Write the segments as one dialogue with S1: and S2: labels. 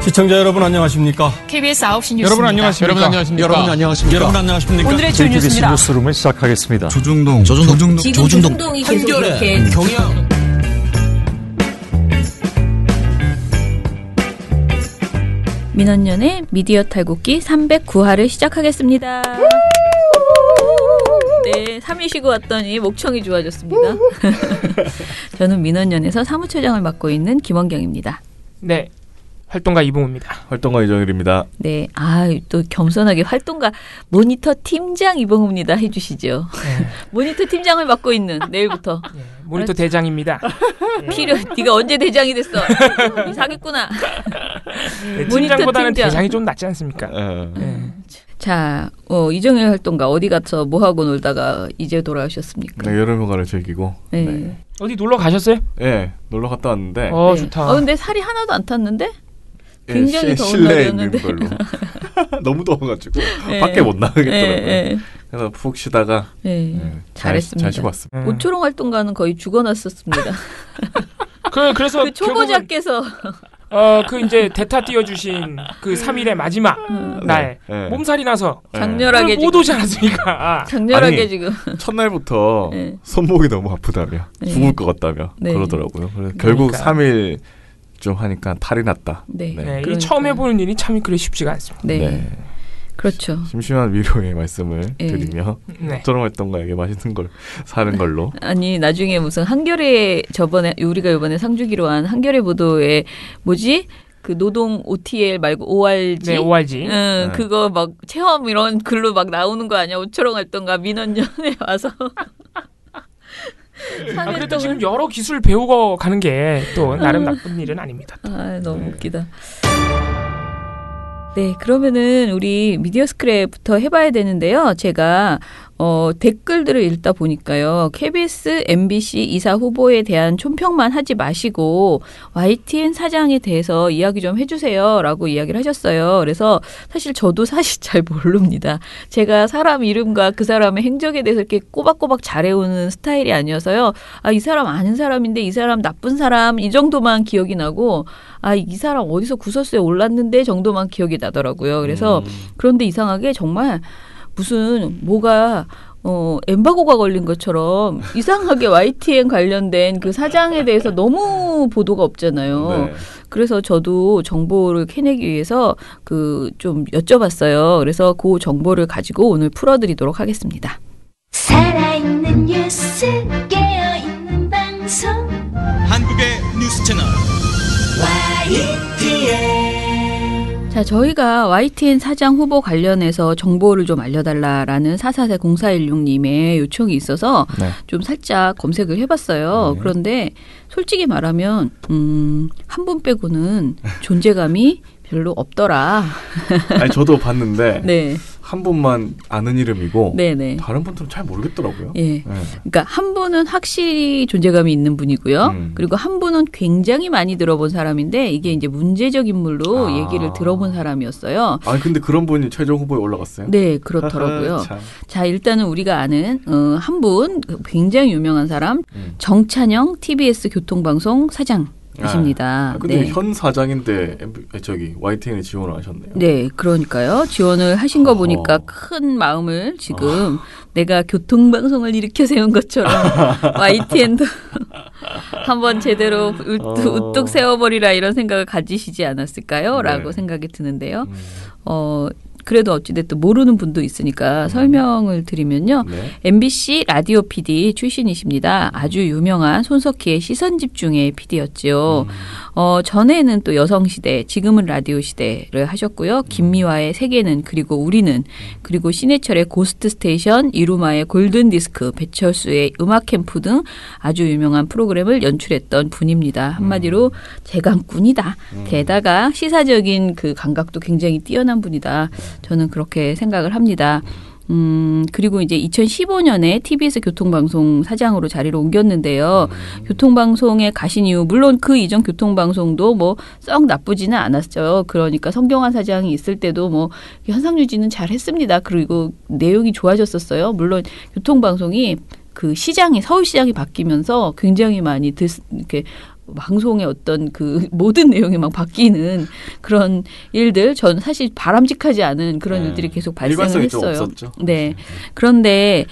S1: 시청자 여러분 안녕하십니까?
S2: KBS 9시 뉴스
S1: 여러분 안녕하십니까?
S3: 여러분 안녕하십니까?
S1: 여러분 안녕하십니까?
S2: 오늘의 주
S4: KBS
S2: 뉴스입니다.
S4: 뉴스룸을 시작하겠습니다.
S3: 조중동
S5: 조중동이 계속 이렇게
S3: 경영
S6: 민원연의 미디어 탈곡기 309화를 시작하겠습니다. 네, 3일 쉬고 왔더니 목청이 좋아졌습니다. 저는 민원연에서 사무처장을 맡고 있는 김원경입니다.
S7: 네, 활동가 이봉우입니다.
S3: 활동가 이정일입니다.
S6: 네, 또 겸손하게 활동가 모니터 팀장 이봉우입니다 해주시죠.
S7: 네.
S6: 모니터 팀장을 맡고 있는 내일부터.
S7: 네, 모니터 대장입니다.
S6: 네가 언제 대장이 됐어? 사기꾼아.
S7: 네, 팀장보다는
S6: 팀장.
S7: 대장이 좀 낫지 않습니까?
S3: 네.
S6: 자, 이정일 활동가 어디 가서 뭐 하고 놀다가 이제 돌아오셨습니까?
S3: 네, 여름휴가를 즐기고.
S6: 네.
S3: 네.
S7: 어디 놀러 가셨어요?
S3: 네, 놀러 갔다 왔는데.
S6: 네.
S7: 좋다.
S6: 근데 살이 하나도 안 탔는데?
S3: 예,
S6: 굉장히 더운
S3: 실내에 있는
S6: 날이었는데.
S3: 걸로. 너무 더워가지고
S6: 네.
S3: 밖에 못 나가겠더라고요.
S6: 네.
S3: 그래서 푹 쉬다가
S6: 잘했습니다.
S3: 잘 쉬고 왔습니다.
S6: 오초롱 활동가는 거의 죽어났었습니다.
S7: 그래서
S6: 그 초보자께서
S7: 그 이제 대타 띄워주신 그 3일의 마지막 날
S3: 네.
S7: 몸살이 나서
S6: 장렬하게
S7: 못 오지 않았습니까?
S6: 장렬하게
S3: 아니,
S6: 지금
S3: 첫날부터
S6: 네.
S3: 손목이 너무 아프다며
S6: 네.
S3: 죽을 것 같다며
S6: 네.
S3: 그러더라고요. 그래서 결국
S7: 그러니까.
S3: 3일 좀 하니까 탈이 났다.
S6: 네.
S7: 네,
S6: 그러니까요.
S7: 이게 처음 해보는 일이 참 그래 쉽지가 않습니다.
S6: 네.
S3: 네.
S6: 그렇죠.
S3: 심심한 위로의 말씀을
S6: 네.
S3: 드리며
S7: 네.
S3: 저런 활동가에게 맛있는 걸 사는 걸로.
S6: 아니 나중에 무슨 한겨레 저번에 우리가 이번에 상 주기로 한 한겨레 보도에 뭐지? 그 노동 OTL 말고 ORG.
S7: 네, ORG.
S6: 응, 그거 막 체험 이런 글로 막 나오는 거 아니야? 오초롱 활동가 민원연에 와서.
S7: 그래도 지금 여러 기술 배우고 가는 게 또 나름 나쁜 일은 아닙니다.
S6: 너무 웃기다. 네, 그러면은 우리 미디어 스크랩부터 해봐야 되는데요. 제가 댓글들을 읽다 보니까요. KBS, MBC 이사 후보에 대한 촌평만 하지 마시고 YTN 사장에 대해서 이야기 좀 해주세요라고 이야기를 하셨어요. 그래서 사실 저도 사실 잘 모릅니다. 제가 사람 이름과 그 사람의 행적에 대해서 이렇게 꼬박꼬박 잘해오는 스타일이 아니어서요. 이 사람 아는 사람인데 이 사람 나쁜 사람 이 정도만 기억이 나고 이 사람 어디서 구설수에 올랐는데 정도만 기억이 나더라고요. 그래서 그런데 이상하게 정말 무슨 뭐가 엠바고가 걸린 것처럼 이상하게 YTN 관련된 그 사장에 대해서 너무 보도가 없잖아요.
S3: 네.
S6: 그래서 저도 정보를 캐내기 위해서 좀 여쭤봤어요. 그래서 그 정보를 가지고 오늘 풀어드리도록 하겠습니다.
S8: 살아있는 뉴스 깨어있는 방송
S9: 한국의 뉴스 채널
S8: YTN.
S6: 자, 저희가 YTN 사장 후보 관련해서 정보를 좀 알려달라라는 4440416님의 요청이 있어서
S3: 네.
S6: 좀 살짝 검색을 해봤어요.
S3: 네.
S6: 그런데 솔직히 말하면 한 분 빼고는 존재감이 별로 없더라.
S3: 아니 저도 봤는데
S6: 네.
S3: 한 분만 아는 이름이고
S6: 네네.
S3: 다른 분들은 잘 모르겠더라고요.
S6: 예. 그러니까 한 분은 확실히 존재감이 있는 분이고요. 그리고 한 분은 굉장히 많이 들어본 사람인데 이게 이제 문제적 인물로 얘기를 들어본 사람이었어요.
S3: 근데 그런 분이 최종 후보에 올라갔어요?
S6: 네, 그렇더라고요.
S3: 참.
S6: 자, 일단은 우리가 아는 한 분 굉장히 유명한 사람 정찬영 TBS 교통방송 사장. 이십니다.
S3: 근데
S6: 네.
S3: 현 사장인데 YTN에 지원을 하셨네요.
S6: 네, 그러니까요. 지원을 하신 거 보니까 큰 마음을 지금 내가 교통방송을 일으켜 세운 것처럼 YTN도 한번 제대로 우뚝 세워버리라 이런 생각을 가지시지 않았을까요? 라고 생각이 드는데요. 그래도 어찌됐든 모르는 분도 있으니까 설명을 드리면요.
S3: 네.
S6: MBC 라디오 PD 출신이십니다. 아주 유명한 손석희의 시선집중의 PD였죠. 전에는 또 여성시대, 지금은 라디오시대를 하셨고요. 김미화의 세계는 그리고 우리는 그리고 신해철의 고스트스테이션, 이루마의 골든디스크, 배철수의 음악캠프 등 아주 유명한 프로그램을 연출했던 분입니다. 한마디로 재간꾼이다. 게다가 시사적인 그 감각도 굉장히 뛰어난 분이다. 저는 그렇게 생각을 합니다. 그리고 이제 2015년에 TBS 교통방송 사장으로 자리를 옮겼는데요. 교통방송에 가신 이후 물론 그 이전 교통방송도 뭐 썩 나쁘지는 않았어요. 그러니까 성경환 사장이 있을 때도 뭐 현상 유지는 잘 했습니다. 그리고 내용이 좋아졌었어요. 물론 교통방송이 그 시장이 서울시장이 바뀌면서 굉장히 많이 이렇게 방송의 어떤 그 모든 내용이 막 바뀌는 그런 일들 저는 사실 바람직하지 않은 그런 일들이 계속 발생을
S3: 일관성이 좀
S6: 했어요.
S3: 없었죠.
S6: 네. 그런데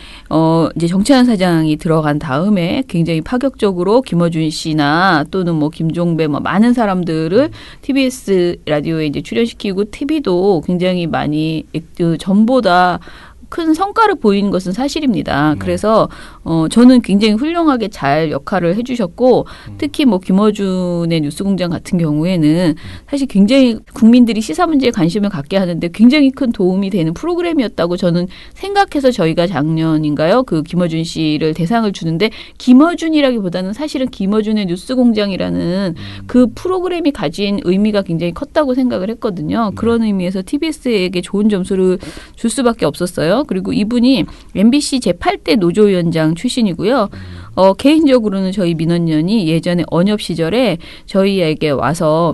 S6: 이제 정치환 사장이 들어간 다음에 굉장히 파격적으로 김어준 씨나 또는 뭐 김종배 뭐 많은 사람들을 TBS 라디오에 이제 출연시키고 TV도 굉장히 많이 그 전보다 큰 성과를 보인 것은 사실입니다. 그래서 저는 굉장히 훌륭하게 잘 역할을 해주셨고 특히 뭐 김어준의 뉴스공장 같은 경우에는 사실 굉장히 국민들이 시사 문제에 관심을 갖게 하는데 굉장히 큰 도움이 되는 프로그램이었다고 저는 생각해서 저희가 작년인가요? 그 김어준 씨를 대상을 주는데 김어준이라기보다는 사실은 김어준의 뉴스공장이라는 그 프로그램이 가진 의미가 굉장히 컸다고 생각을 했거든요. 그런 의미에서 TBS에게 좋은 점수를 줄 수밖에 없었어요. 그리고 이분이 MBC 제8대 노조위원장 출신이고요. 개인적으로는 저희 민원연이 예전에 언협 시절에 저희에게 와서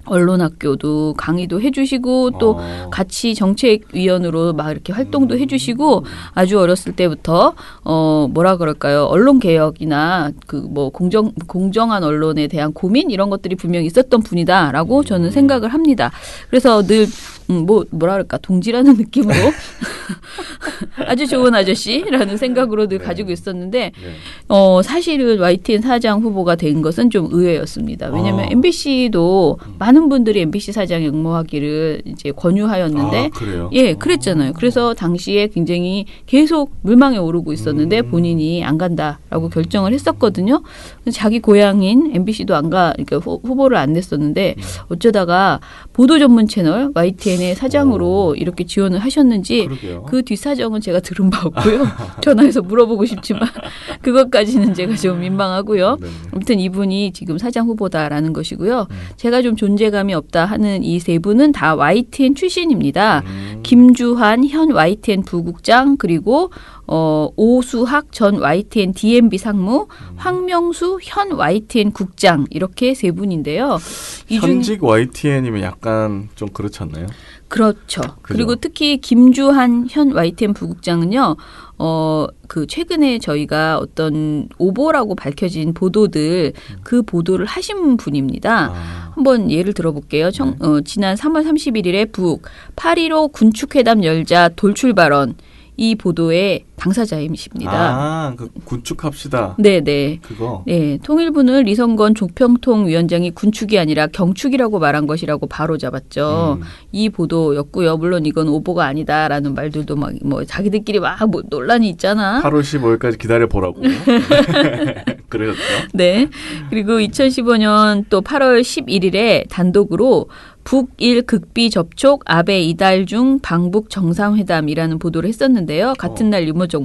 S6: 언론학교도 강의도 해주시고 또 같이 정책위원으로 막 이렇게 활동도 해주시고 아주 어렸을 때부터 뭐라 그럴까요? 언론 개혁이나 그 뭐 공정한 언론에 대한 고민 이런 것들이 분명히 있었던 분이다라고 저는 생각을 합니다. 그래서 늘 뭐라 그럴까 동지라는 느낌으로 아주 좋은 아저씨라는 생각으로 늘 가지고 있었는데 사실은 YTN 사장 후보가 된 것은 좀 의외였습니다. 왜냐하면 MBC도 많은 분들이 MBC 사장에 응모하기를 이제 권유하였는데
S3: 그래요?
S6: 예, 그랬잖아요. 그래서 당시에 굉장히 계속 물망에 오르고 있었는데 본인이 안 간다라고 결정을 했었거든요. 자기 고향인 MBC도 안 가, 그러니까 후보를 안 냈었는데 어쩌다가 보도 전문 채널 YTN의 사장으로 이렇게 지원을 하셨는지
S3: 그러게요.
S6: 그 뒷사정은 제가 들은 바 없고요. 전화해서 물어보고 싶지만 그것까지는 제가 좀 민망하고요.
S3: 네.
S6: 아무튼 이분이 지금 사장 후보다라는 것이고요. 제가 좀 존재감이 없다 하는 이 세 분은 다 YTN 출신입니다. 김주환 현 YTN 부국장 그리고 오수학 전 YTN DMB 상무, 황명수 현 YTN 국장 이렇게 세 분인데요.
S3: 현직 YTN이면 약간 좀 그렇지 않나요?
S6: 그렇죠.
S3: 그죠?
S6: 그리고 특히 김주한 현 YTN 부국장은요. 그 최근에 저희가 어떤 오보라고 밝혀진 보도들 그 보도를 하신 분입니다. 한번 예를 들어볼게요. 지난 3월 31일에 북 8.15 군축회담 열자 돌출 발언 이 보도의 당사자이십니다.
S3: 그 군축합시다.
S6: 네네.
S3: 그거.
S6: 네, 통일부는 리성건 조평통 위원장이 군축이 아니라 경축이라고 말한 것이라고 바로 잡았죠. 이 보도였고요. 물론 이건 오보가 아니다라는 말들도 막 뭐 자기들끼리 막 뭐 논란이 있잖아.
S3: 8월 15일까지 기다려 보라고. 그러셨죠?
S6: 네. 그리고 2015년 또 8월 11일에 단독으로 북일 극비 접촉 아베 이달 중 방북 정상회담이라는 보도를 했었는데요. 같은 날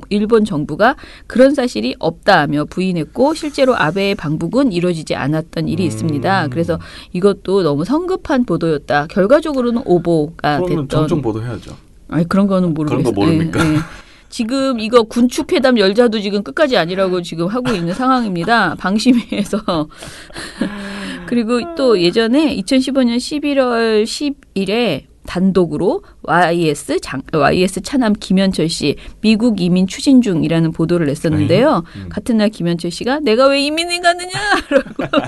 S6: 일본 정부가 그런 사실이 없다며 부인했고 실제로 아베의 방북은 이루어지지 않았던 일이 있습니다. 그래서 이것도 너무 성급한 보도였다. 결과적으로는 오보가
S3: 그러면
S6: 됐던.
S3: 정정 보도해야죠.
S6: 아니 그런 거는 모르겠어요.
S3: 그런 거 모릅니까?
S6: 네, 네. 지금 이거 군축회담 열자도 지금 끝까지 아니라고 지금 하고 있는 상황입니다. 방심위에서. 그리고 또 예전에 2015년 11월 10일에 단독으로 YS 차남 김현철 씨 미국 이민 추진 중이라는 보도를 냈었는데요. 같은 날 김현철 씨가 내가 왜 이민을 가느냐라고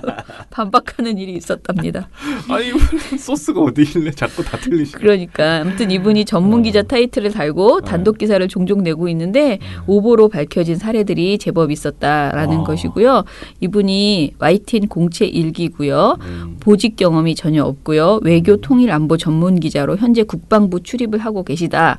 S6: 반박하는 일이 있었답니다.
S3: 아니 소스가 어디 있길래 자꾸 다 틀리시네.
S6: 그러니까 아무튼 이분이 전문 기자 타이틀을 달고 단독 기사를 종종 내고 있는데 오보로 밝혀진 사례들이 제법 있었다라는 것이고요. 이분이 YTN 공채 일기고요. 보직 경험이 전혀 없고요. 외교 통일 안보 전문 기자로 현재 국방부 출입을 하고 계시다.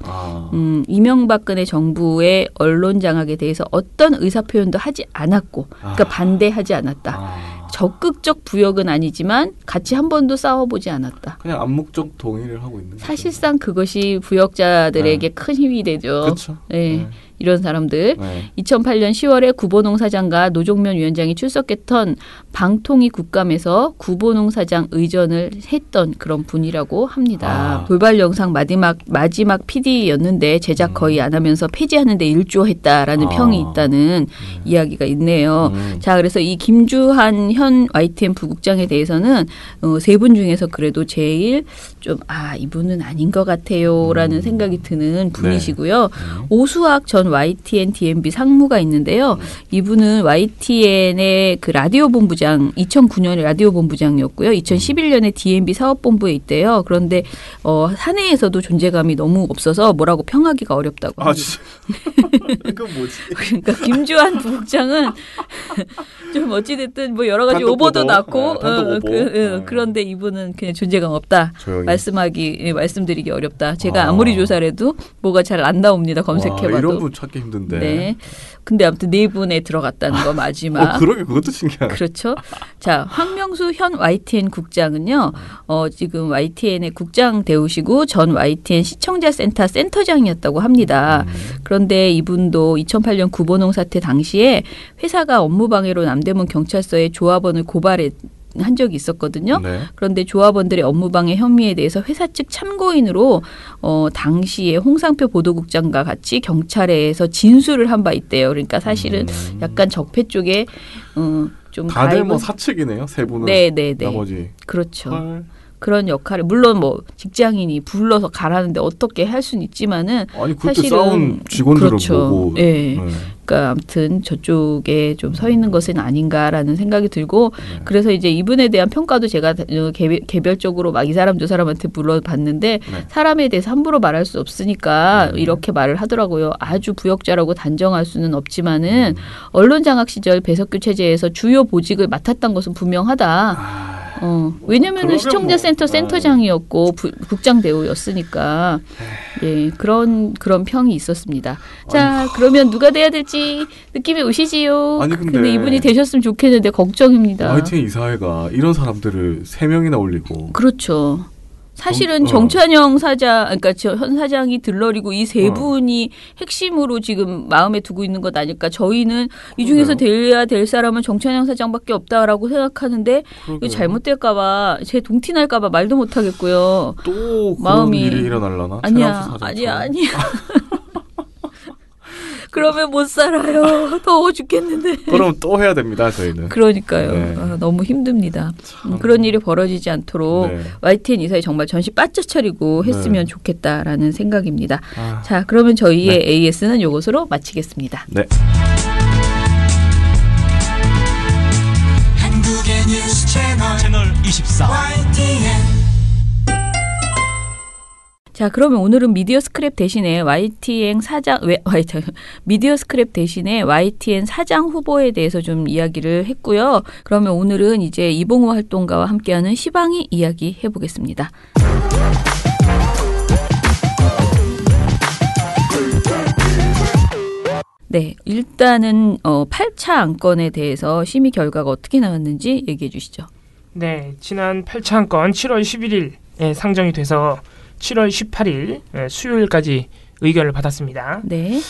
S6: 이명박근혜 정부의 언론 장악에 대해서 어떤 의사표현도 하지 않았고 그러니까 반대하지 않았다. 적극적 부역은 아니지만 같이 한 번도 싸워보지 않았다.
S3: 그냥 암묵적 동의를 하고 있는 거죠.
S6: 사실상 그것이 부역자들에게 큰 힘이 되죠.
S3: 그렇죠.
S6: 네. 이런 사람들.
S3: 네.
S6: 2008년 10월에 구보농 사장과 노종면 위원장이 출석했던 방통위 국감에서 구보농 사장 의전을 했던 그런 분이라고 합니다. 돌발 영상 마지막 PD였는데 제작 거의 안 하면서 폐지하는 데 일조했다라는 평이 있다는 이야기가 있네요. 자, 그래서 이 김주한 현 YTN 부국장에 대해서는 세 분 중에서 그래도 제일 좀 이분은 아닌 것 같아요라는 생각이 드는 분이시고요. 오수학 전 YTN DMB 상무가 있는데요. 이분은 YTN의 그 라디오 본부장 2009년에 라디오 본부장이었고요. 2011년에 DMB 사업본부에 있대요. 그런데 사내에서도 존재감이 너무 없어서 뭐라고 평하기가 어렵다고 합니다.
S3: 이건 뭐지?
S6: 그러니까 김주환 부국장은 좀 어찌됐든 뭐 여러 가지 오보도 났고 그런데 이분은 그냥 존재감 없다.
S3: 조용히.
S6: 말씀드리기 어렵다. 제가 아무리 조사를 해도 뭐가 잘 안 나옵니다. 검색해봐도.
S3: 이런 분 찾기 힘든데.
S6: 네. 근데 아무튼 네 분에 들어갔다는 거 마지막.
S3: 그러게 그것도 신기하네.
S6: 그렇죠. 자, 황명수 현 YTN 국장은요. 지금 YTN의 국장 되우시고 전 YTN 시청자 센터장이었다고 합니다. 그런데 이분도 2008년 구본홍 사태 당시에 회사가 업무방해로 남대문 경찰서에 조합원을 한 적이 있었거든요.
S3: 네.
S6: 그런데 조합원들의 업무방해 혐의에 대해서 회사 측 참고인으로 당시에 홍상표 보도국장과 같이 경찰에서 진술을 한 바 있대요. 그러니까 사실은 약간 적폐 쪽에 좀
S3: 다들 뭐 사측이네요. 세 분은.
S6: 네네네.
S3: 나머지.
S6: 그렇죠.
S3: 헐.
S6: 그런 역할을 물론 뭐 직장인이 불러서 가라는데 어떻게 할 수는 있지만은
S3: 아니 그때
S6: 사실은
S3: 싸운 직원들을
S6: 그렇죠.
S3: 보고.
S6: 네. 그러니까 아무튼 저쪽에 좀 서 있는 것은 아닌가라는 생각이 들고 그래서 이제 이분에 대한 평가도 제가 개별적으로 막 이 사람 저 사람한테 물어봤는데 사람에 대해서 함부로 말할 수 없으니까 이렇게 말을 하더라고요. 아주 부역자라고 단정할 수는 없지만은 언론 장악 시절 배석규 체제에서 주요 보직을 맡았던 것은 분명하다. 왜냐면은 시청자 센터 센터장이었고 국장 대우였으니까 예 그런 평이 있었습니다. 자 그러면 누가 돼야 될지 느낌이 오시지요.
S3: 아니
S6: 근데 이분이 되셨으면 좋겠는데 걱정입니다.
S3: YTN 이사회가 이런 사람들을 3명이나 올리고.
S6: 그렇죠. 사실은 정찬영 사장, 그러니까 현 사장이 들러리고 이 세 분이 핵심으로 지금 마음에 두고 있는 것 아닐까. 저희는 이 중에서 돼야 될 사람은 정찬영 사장밖에 없다라고 생각하는데 이거 잘못될까봐, 제 동티 날까봐 말도 못 하겠고요.
S3: 또 그런
S6: 마음이
S3: 일이 일어나려나?
S6: 아니야. 그러면 못 살아요. 더워 죽겠는데.
S3: 그럼 또 해야 됩니다, 저희는.
S6: 그러니까요.
S3: 네.
S6: 너무 힘듭니다. 그런 일이 벌어지지 않도록 YTN 이사회 정말 전시 빠져 차리고 했으면 좋겠다라는 생각입니다. 자, 그러면 저희의 AS는 이것으로 마치겠습니다.
S3: 네.
S9: 한국의 뉴스 채널 24 YTN.
S6: 자, 그러면 오늘은 미디어 스크랩 대신에 YTN 사장 후보에 대해서 좀 이야기를 했고요. 그러면 오늘은 이제 이봉호 활동가와 함께하는 시방이 이야기 해보겠습니다. 네, 일단은 8차 안건에 대해서 심의 결과가 어떻게 나왔는지 얘기해 주시죠.
S7: 네, 지난 8차 안건 7월 11일에 상정이 돼서 7월 18일 수요일까지 의견을 받았습니다.
S6: 네.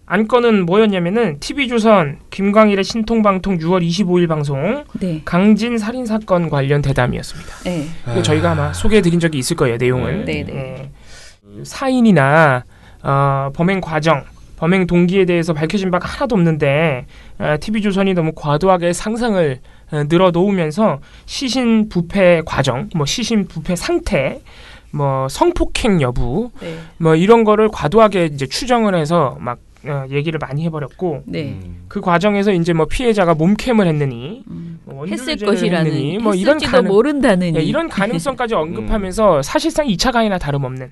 S7: 안건은 뭐였냐면은 TV조선 김광일의 신통방통 6월 25일 방송 강진 살인 사건 관련 대담이었습니다.
S6: 네.
S7: 저희가 아마 소개해드린 적이 있을 거예요, 내용을. 사인이나 범행 과정, 범행 동기에 대해서 밝혀진 바가 하나도 없는데 TV조선이 너무 과도하게 상상을 늘어놓으면서 시신 부패 과정, 시신 부패 상태, 성폭행 여부, 뭐 이런 거를 과도하게 이제 추정을 해서 막 얘기를 많이 해버렸고, 그 과정에서 이제 피해자가 몸캠을 했느니,
S6: 했을 것이라는,
S7: 했느니,
S6: 했을지도 모른다느니,
S7: 이런 가능성까지 언급하면서 사실상 2차 가해나 다름없는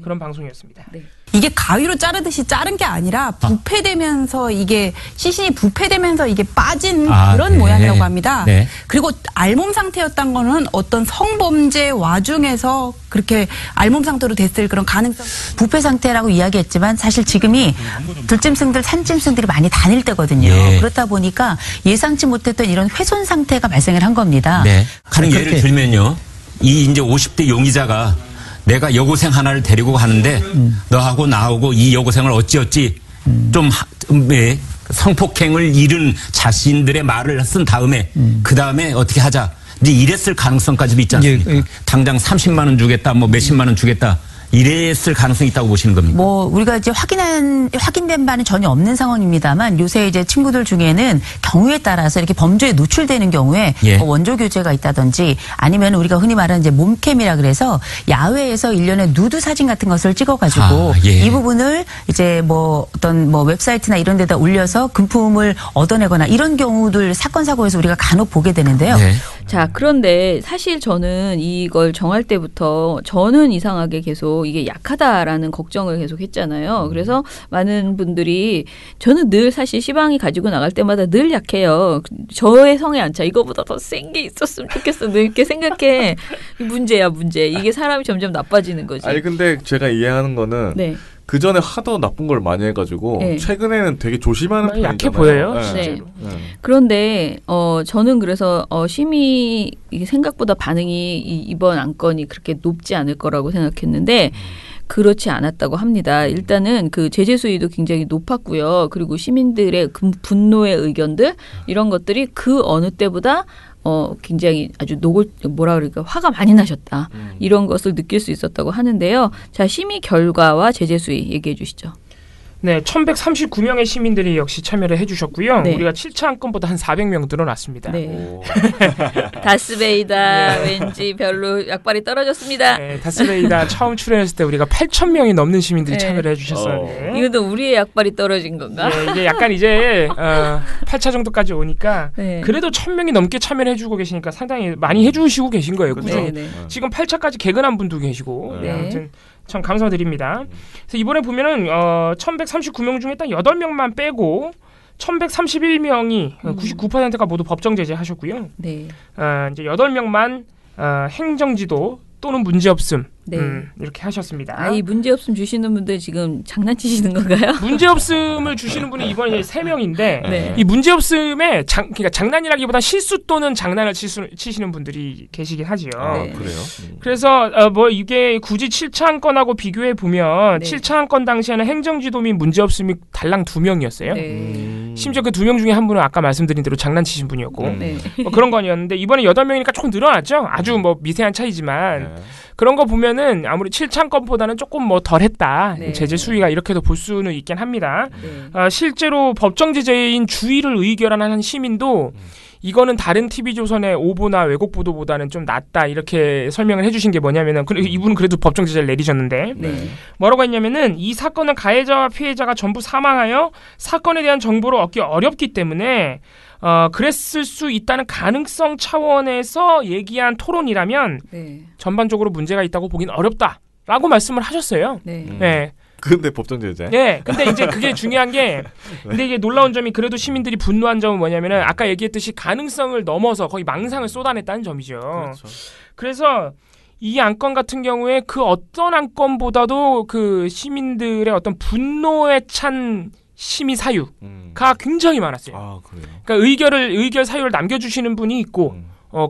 S7: 그런 방송이었습니다.
S1: 이게 가위로 자르듯이 자른 게 아니라 부패되면서 이게 시신이 부패되면서 이게 빠진 그런 모양이라고 합니다. 그리고 알몸 상태였던 거는 어떤 성범죄 와중에서 그렇게 알몸 상태로 됐을 그런 가능성.
S2: 부패 상태라고 이야기했지만 사실 지금이 들짐승들, 산짐승들이 많이 다닐 때거든요. 그렇다 보니까 예상치 못했던 이런 훼손 상태가 발생을 한 겁니다.
S4: 가령 예를 들면요. 이 이제 50대 용의자가 내가 여고생 하나를 데리고 가는데 너하고 나하고 이 여고생을 어찌어찌 좀 성폭행을 잃은 자신들의 말을 쓴 다음에 그 다음에 어떻게 하자. 이제 이랬을 가능성까지도 있지 않습니까? 당장 30만 원 주겠다, 몇십만 원 주겠다. 이랬을 가능성이 있다고 보시는 겁니까?
S2: 뭐 우리가 이제 확인된 바는 전혀 없는 상황입니다만 요새 이제 친구들 중에는 경우에 따라서 이렇게 범죄에 노출되는 경우에
S4: 예.
S2: 원조 교제가 있다든지 아니면 우리가 흔히 말하는 이제 몸캠이라 그래서 야외에서 일련의 누드 사진 같은 것을 찍어가지고
S4: 예.
S2: 이 부분을 이제 뭐 어떤 뭐 웹사이트나 이런 데다 올려서 금품을 얻어내거나 이런 경우들 사건 사고에서 우리가 간혹 보게 되는데요.
S4: 네.
S6: 자, 그런데 사실 저는 이걸 정할 때부터 저는 이상하게 계속 이게 약하다라는 걱정을 계속 했잖아요. 그래서 많은 분들이 저는 늘 사실 시방이 가지고 나갈 때마다 늘 약해요. 저의 성에 안 차. 이거보다 더 센 게 있었으면 좋겠어. 늘 이렇게 생각해. 문제야, 문제. 이게 사람이 점점 나빠지는 거지.
S3: 아니 근데 제가 이해하는 거는
S6: 네.
S3: 그 전에 하도 나쁜 걸 많이 해가지고
S6: 네.
S3: 최근에는 되게 조심하는 편이잖아요.
S7: 약해 보여요.
S6: 네. 그런데 저는 그래서 심히 이게 생각보다 반응이 이번 안건이 그렇게 높지 않을 거라고 생각했는데 그렇지 않았다고 합니다. 일단은 그 제재 수위도 굉장히 높았고요. 그리고 시민들의 분노의 의견들 이런 것들이 그 어느 때보다 굉장히 아주 뭐라 그럴까 화가 많이 나셨다. 이런 것을 느낄 수 있었다고 하는데요. 자, 심의 결과와 제재 수위 얘기해 주시죠.
S7: 네, 1139명의 시민들이 역시 참여를 해주셨고요.
S6: 네.
S7: 우리가 7차 안건보다 한 400명 늘어났습니다.
S6: 네. 다스베이다 왠지 별로 약발이 떨어졌습니다.
S7: 네, 다스베이다 처음 출연했을 때 우리가 8,000명이 넘는 시민들이 참여를 해주셨었는데
S6: 이것도 우리의 약발이 떨어진 건가?
S7: 네, 이게 약간 이제 8차 정도까지 오니까
S6: 네.
S7: 그래도 1,000명이 넘게 참여를 해주고 계시니까 상당히 많이 해주시고 계신 거예요. 꾸준히.
S6: 네, 네.
S7: 지금 8차까지 개근한 분도 계시고
S6: 네.
S7: 아무튼 참 감사드립니다. 그래서 이번에 보면은 1,139명 중에 딱 8명만 빼고 1,131명이 99%가 모두 법정 제재하셨고요.
S6: 네.
S7: 이제 8명만 행정지도 또는 문제없음
S6: 네.
S7: 이렇게 하셨습니다.
S6: 이 문제없음 주시는 분들 지금 장난치시는 건가요?
S7: 문제없음을 주시는 분이 이번에 3명인데
S6: 네.
S7: 이 문제없음에 그러니까 장난이라기보다 실수 또는 장난을 치시는 분들이 계시긴 하지요.
S6: 네.
S3: 그래요?
S7: 그래서 뭐 이게 굳이 7차 안건하고 비교해 보면
S6: 네.
S7: 7차 안건 당시에는 행정지도 및 문제없음이 달랑 2명이었어요.
S6: 네.
S7: 심지어 그 2명 중에 한 분은 아까 말씀드린 대로 장난치신 분이었고
S6: 네.
S7: 뭐 그런 건이었는데 이번에 8명이니까 조금 늘어났죠. 아주 뭐 미세한 차이지만 그런 거 보면은 아무리 7차 건보다는 조금 뭐 덜했다.
S6: 네.
S7: 제재 수위가 이렇게도 볼 수는 있긴 합니다.
S6: 네.
S7: 실제로 법정 제재인 주의를 의결하는 시민도 이거는 다른 TV조선의 오보나 왜곡 보도보다는 좀 낫다 이렇게 설명을 해주신 게 뭐냐면은 이분은 그래도 법정 제재를 내리셨는데
S6: 네.
S7: 뭐라고 했냐면은 이 사건은 가해자와 피해자가 전부 사망하여 사건에 대한 정보를 얻기 어렵기 때문에 그랬을 수 있다는 가능성 차원에서 얘기한 토론이라면
S6: 네.
S7: 전반적으로 문제가 있다고 보긴 어렵다라고 말씀을 하셨어요.
S6: 네.
S7: 네.
S3: 근데 법정 제재?
S7: 네. 근데 이제 그게 중요한 게 근데 이게 놀라운 점이 그래도 시민들이 분노한 점은 뭐냐면은 아까 얘기했듯이 가능성을 넘어서 거의 망상을 쏟아냈다는 점이죠.
S3: 그렇죠.
S7: 그래서 이 안건 같은 경우에 그 어떤 안건보다도 그 시민들의 어떤 분노에 찬 심의 사유가 굉장히 많았어요.
S3: 아, 그래요?
S7: 그러니까 의결 사유를 남겨주시는 분이 있고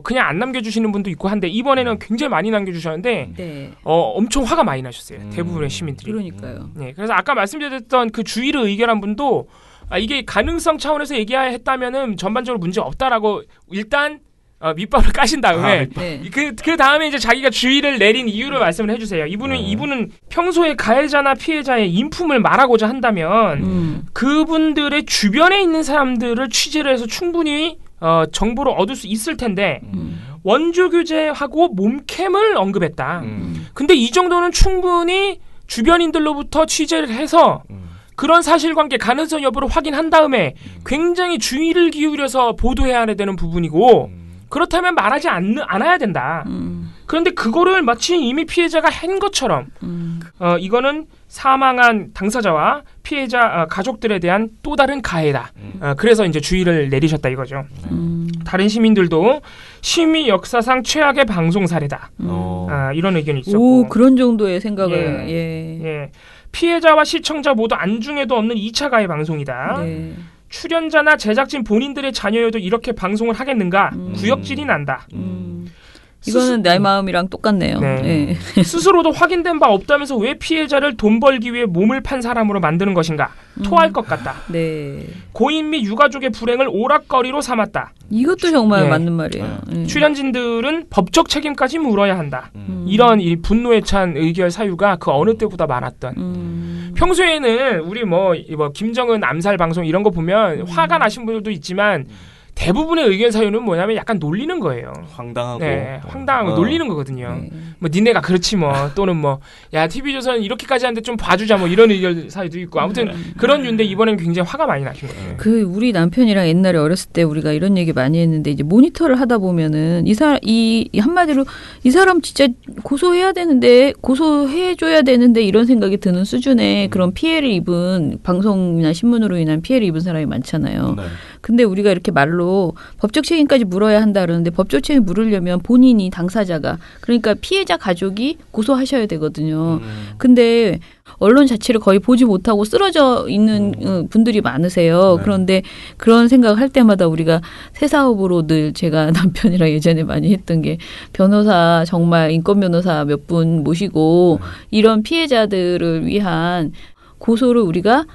S7: 그냥 안 남겨주시는 분도 있고 한데 이번에는 굉장히 많이 남겨주셨는데
S6: 네.
S7: 엄청 화가 많이 나셨어요. 대부분의 시민들이.
S6: 그러니까요.
S7: 네, 그래서 아까 말씀드렸던 그 주의를 의결한 분도 이게 가능성 차원에서 얘기했다면은 전반적으로 문제 없다라고 일단 밑밥을 까신 다음에
S6: 네.
S7: 그 다음에 이제 자기가 주의를 내린 이유를 말씀을 해주세요. 이분은 평소에 가해자나 피해자의 인품을 말하고자 한다면 그분들의 주변에 있는 사람들을 취재를 해서 충분히 정보를 얻을 수 있을 텐데 원조 교제하고 몸캠을 언급했다. 근데 이 정도는 충분히 주변인들로부터 취재를 해서 그런 사실관계 가능성 여부를 확인한 다음에 굉장히 주의를 기울여서 보도해야 되는 부분이고 그렇다면 말하지 않아야 된다. 그런데 그거를 마치 이미 피해자가 한 것처럼 이거는 사망한 당사자와 피해자 가족들에 대한 또 다른 가해다. 그래서 이제 주의를 내리셨다 이거죠. 다른 시민들도 심의 역사상 최악의 방송 사례다. 이런 의견이 있었고.
S6: 그런 정도의 생각을.
S7: 예. 피해자와 시청자 모두 안중에도 없는 2차 가해 방송이다.
S6: 네.
S7: 출연자나 제작진 본인들의 자녀여도 이렇게 방송을 하겠는가? 구역질이 난다.
S6: 이거는 내 마음이랑 똑같네요.
S7: 네. 스스로도 확인된 바 없다면서 왜 피해자를 돈 벌기 위해 몸을 판 사람으로 만드는 것인가? 토할 것 같다.
S6: 네.
S7: 고인 및 유가족의 불행을 오락거리로 삼았다.
S6: 이것도 정말 맞는 말이에요.
S7: 출연진들은 법적 책임까지 물어야 한다. 이런 이 분노에 찬 의결 사유가 그 어느 때보다 많았던. 평소에는 우리 뭐 김정은 암살 방송 이런 거 보면 화가 나신 분들도 있지만 대부분의 의견 사유는 뭐냐면 약간 놀리는 거예요.
S3: 황당하고.
S7: 네, 황당하고 놀리는 거거든요. 뭐 니네가 그렇지 뭐 또는 뭐 야 TV조선 이렇게까지 하는데 좀 봐주자 뭐 이런 의견 사유도 있고 아무튼 그런 유인데 이번엔 굉장히 화가 많이 나신 거예요.
S6: 그 우리 남편이랑 옛날에 어렸을 때 우리가 이런 얘기 많이 했는데 이제 모니터를 하다 보면은 이 한마디로 이 사람 진짜 고소해야 되는데 고소해줘야 되는데 이런 생각이 드는 수준의 그런 피해를 입은 방송이나 신문으로 인한 피해를 입은 사람이 많잖아요. 네. 근데 우리가 이렇게 말로 법적 책임까지 물어야 한다 그러는데 법적 책임 물으려면 본인이 당사자가 그러니까 피해자 가족이 고소하셔야 되거든요. 근데 언론 자체를 거의 보지 못하고 쓰러져 있는 분들이 많으세요. 네. 그런데 그런 생각을 할 때마다 우리가 새 사업으로 늘 제가 남편이랑 예전에 많이 했던 게 변호사 정말 인권 변호사 몇 분 모시고 이런 피해자들을 위한 고소를 우리가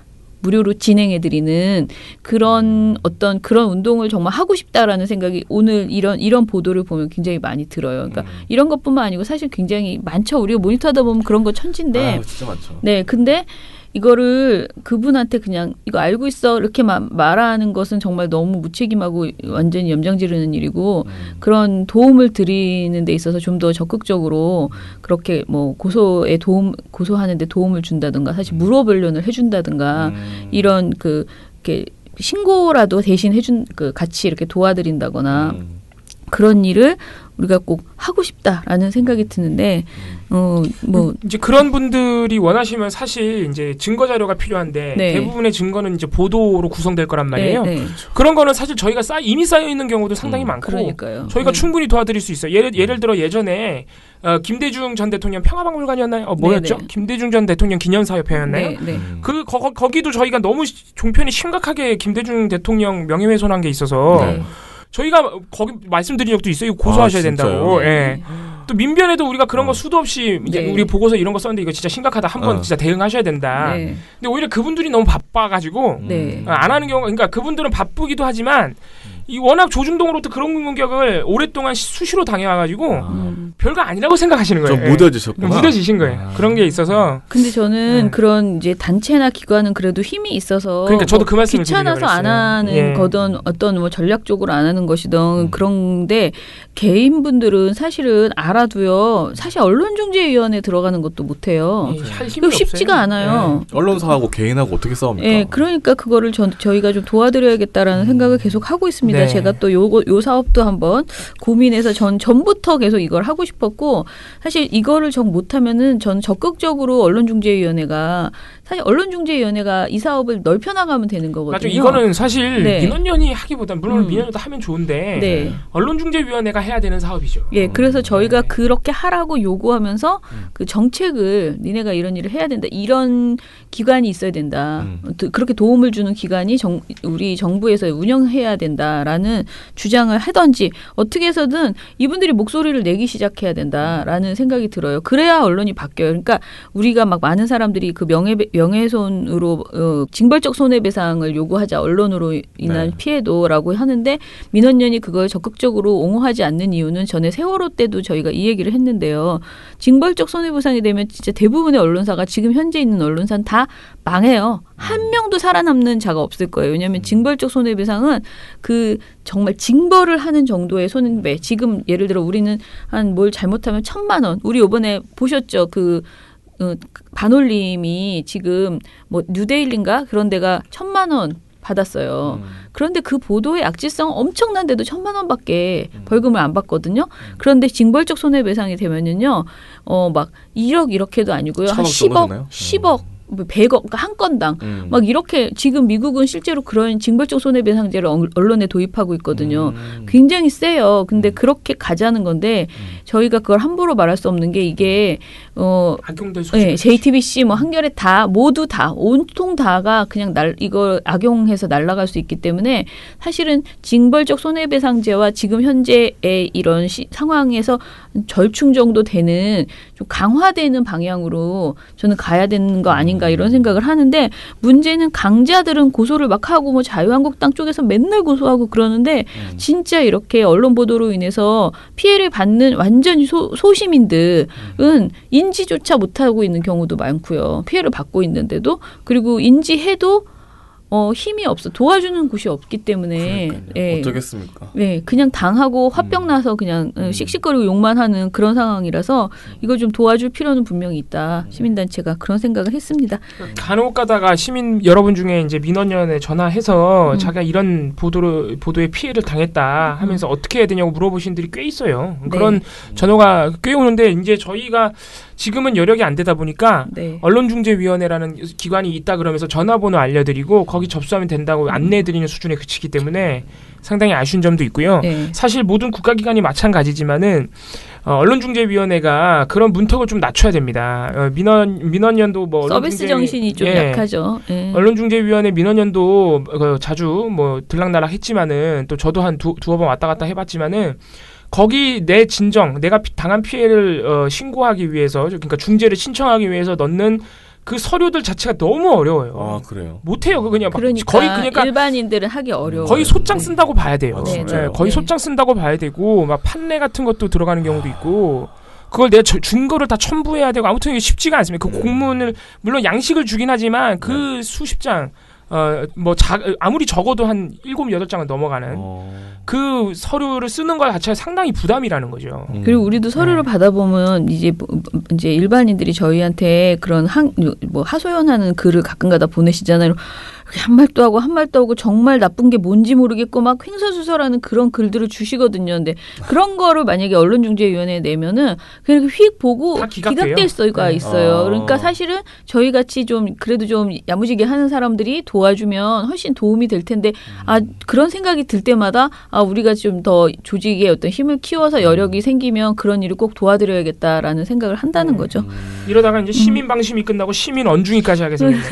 S6: 무료로 진행해드리는 그런 어떤 그런 운동을 정말 하고 싶다라는 생각이 오늘 이런 보도를 보면 굉장히 많이 들어요. 그러니까 이런 것뿐만 아니고 사실 굉장히 많죠. 우리가 모니터하다 보면 그런 거 천진데.
S3: 진짜 많죠.
S6: 네, 근데 이거를 그분한테 그냥 이거 알고 있어 이렇게 말하는 것은 정말 너무 무책임하고 완전히 염장 지르는 일이고 그런 도움을 드리는 데 있어서 좀 더 적극적으로 그렇게 뭐 고소하는 데 도움을 준다든가 사실 물어변론을 해준다든가 이런 이렇게 신고라도 대신 같이 이렇게 도와드린다거나 그런 일을 우리가 꼭 하고 싶다라는 생각이 드는데,
S7: 이제 그런 분들이 원하시면 사실 이제 증거 자료가 필요한데 네. 대부분의 증거는 이제 보도로 구성될 거란 말이에요. 네, 네. 그런 거는 사실 저희가 이미 쌓여 있는 경우도 상당히 많고,
S6: 그러니까요.
S7: 저희가 충분히 도와드릴 수 있어요. 예를 들어 예전에 김대중 전 대통령 평화박물관이었나요? 뭐였죠? 네네. 김대중 전 대통령 기념사협회였나요? 네, 네. 거기도 저희가 너무 종편이 심각하게 김대중 대통령 명예훼손한 게 있어서. 네. 저희가 거기 말씀드린 적도 있어요. 고소하셔야 된다고. 예. 또 민변에도 우리가 그런 거 수도 없이 이제 네. 우리 보고서 이런 거 썼는데 이거 진짜 심각하다. 한번 진짜 대응하셔야 된다. 네. 근데 오히려 그분들이 너무 바빠가지고 안 하는 경우가 그러니까 그분들은 바쁘기도 하지만 이 워낙 조중동으로부터 그런 공격을 오랫동안 수시로 당해와가지고 별거 아니라고 생각하시는 거예요.
S3: 좀 무뎌지셨구나.
S7: 무뎌지신 거예요. 그런 게 있어서.
S6: 근데 저는 그런 이제 단체나 기관은 그래도 힘이 있어서.
S7: 그러니까 저도 그 말씀을
S6: 귀찮아서 안 하는 거든 어떤 뭐 전략적으로 안 하는 것이든 그런데 개인분들은 사실은 알아도요. 사실 언론중재위원회 들어가는 것도 못해요. 쉽지가 않아요.
S3: 언론사하고 개인하고 어떻게 싸웁니까?
S6: 네, 그러니까 그거를 저희가 좀 도와드려야겠다라는 생각을 계속 하고 있습니다. 네. 제가 또 요 사업도 한번 고민해서 전부터 계속 이걸 하고 싶었고 사실 이거를 못하면은 전 적극적으로 언론중재위원회가 사실 언론중재위원회가 이 사업을 넓혀나가면 되는 거거든요.
S7: 맞아요. 이거는 사실 민원연이 하기보다는 물론 민원연도 하면 좋은데 언론중재위원회가 해야 되는 사업이죠.
S6: 예, 그래서 저희가 그렇게 하라고 요구하면서 그 정책을 니네가 이런 일을 해야 된다. 이런 기관이 있어야 된다. 그렇게 도움을 주는 기관이 우리 정부에서 운영해야 된다라는 주장을 하든지 어떻게 해서든 이분들이 목소리를 내기 시작해야 된다라는 생각이 들어요. 그래야 언론이 바뀌어요. 그러니까 우리가 막 많은 사람들이 그 명예훼손으로 징벌적 손해배상을 요구하자 언론으로 인한 피해도라고 하는데 민원연이 그걸 적극적으로 옹호하지 않는 이유는 전에 세월호 때도 저희가 이 얘기를 했는데요. 징벌적 손해배상이 되면 진짜 대부분의 언론사가 지금 현재 있는 언론사는 다 망해요. 한 명도 살아남는 자가 없을 거예요. 왜냐하면 징벌적 손해배상은 그 정말 징벌을 하는 정도의 손해. 지금 예를 들어 우리는 한 뭘 잘못하면 1,000만 원. 우리 이번에 보셨죠? 반올림이 지금 뭐 뉴데일리인가 그런 데가 1,000만 원 받았어요. 그런데 그 보도의 악질성 엄청난데도 1,000만 원밖에 벌금을 안 받거든요. 그런데 징벌적 손해배상이 되면은요, 막 1억 이렇게도 아니고요, 한 10억. 100억, 그러니까 한 건당. 막 이렇게 지금 미국은 실제로 그런 징벌적 손해배상제를 언론에 도입하고 있거든요. 굉장히 세요. 근데 그렇게 가자는 건데 저희가 그걸 함부로 말할 수 없는 게 이게
S7: 악용될 수 있어요.
S6: JTBC 뭐 한겨레 다 모두 다 온통 다가 그냥 이걸 악용해서 날아갈 수 있기 때문에 사실은 징벌적 손해배상제와 지금 현재의 이런 상황에서 절충 정도 되는 좀 강화되는 방향으로 저는 가야 되는 거 아닌가 아닌가 이런 생각을 하는데 문제는 강자들은 고소를 막 하고 뭐 자유한국당 쪽에서 맨날 고소하고 그러는데 진짜 이렇게 언론 보도로 인해서 피해를 받는 완전히 소시민들은 인지조차 못하고 있는 경우도 많고요. 피해를 받고 있는데도 그리고 인지해도 힘이 없어 도와주는 곳이 없기 때문에
S3: 어쩌겠습니까?
S6: 네, 그냥 당하고 화병 나서 그냥 씩씩거리고 욕만 하는 그런 상황이라서 이걸 좀 도와줄 필요는 분명히 있다. 시민단체가 그런 생각을 했습니다.
S7: 간혹 가다가 시민 여러분 중에 이제 민원연에 전화해서 자기가 이런 보도에 피해를 당했다 하면서 어떻게 해야 되냐고 물어보신 분들이 꽤 있어요. 그런 전화가 꽤 오는데 이제 저희가 지금은 여력이 안 되다 보니까 언론중재위원회라는 기관이 있다 그러면서 전화번호 알려드리고 거기 접수하면 된다고 안내해드리는 수준에 그치기 때문에 상당히 아쉬운 점도 있고요. 사실 모든 국가기관이 마찬가지지만은 언론중재위원회가 그런 문턱을 좀 낮춰야 됩니다. 민원연도 뭐
S6: 서비스 정신이 좀 약하죠.
S7: 언론중재위원회 민원연도 자주 뭐 들락날락 했지만은 또 저도 한 두어 번 왔다 갔다 해봤지만은 거기 내 진정, 내가 당한 피해를 신고하기 위해서, 그러니까 중재를 신청하기 위해서 넣는 그 서류들 자체가 너무 어려워요.
S3: 아, 그래요?
S7: 못해요. 그냥
S6: 그러니까
S7: 거의 그러니까
S6: 일반인들은 하기 어려워요.
S7: 거의 소장 쓴다고 봐야 돼요. 거의
S6: 네.
S7: 소장 쓴다고 봐야 되고 막 판례 같은 것도 들어가는 경우도 있고. 그걸 내가 준거를 다 첨부해야 되고 아무튼 이게 쉽지가 않습니다. 그 공문을 물론 양식을 주긴 하지만 그 수십 장 아무리 적어도 한 7, 8장은 넘어가는 그 서류를 쓰는 것 자체가 상당히 부담이라는 거죠.
S6: 그리고 우리도 서류를 받아보면 이제 일반인들이 저희한테 그런 하소연하는 글을 가끔가다 보내시잖아요. 한 말도 하고 정말 나쁜 게 뭔지 모르겠고 막 횡설수설하는 그런 글들을 주시거든요. 근데 그런 거를 만약에 언론중재위원회에 내면은 그냥 휙 보고 기각될 수가 있어요. 그러니까 사실은 저희 같이 좀 그래도 좀 야무지게 하는 사람들이 도와주면 훨씬 도움이 될 텐데 그런 생각이 들 때마다 우리가 좀 더 조직의 어떤 힘을 키워서 여력이 생기면 그런 일을 꼭 도와드려야겠다라는 생각을 한다는 거죠.
S7: 이러다가 이제 시민 방심이 끝나고 시민 언중이까지 하게 생깁니다.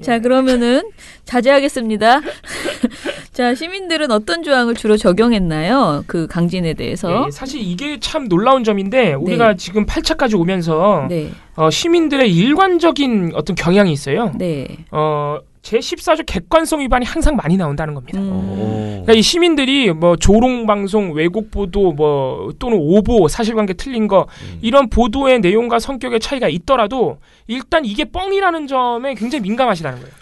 S6: 자, 그러면은 자제하겠습니다. 자, 시민들은 어떤 조항을 주로 적용했나요? 그 강진에 대해서.
S7: 네, 사실 이게 참 놀라운 점인데 우리가 지금 8차까지 오면서 시민들의 일관적인 어떤 경향이 있어요. 제14조 객관성 위반이 항상 많이 나온다는 겁니다. 그러니까 이 시민들이 뭐 조롱방송, 왜곡보도 또는 오보, 사실관계 틀린 거 이런 보도의 내용과 성격의 차이가 있더라도 일단 이게 뻥이라는 점에 굉장히 민감하시다는 거예요.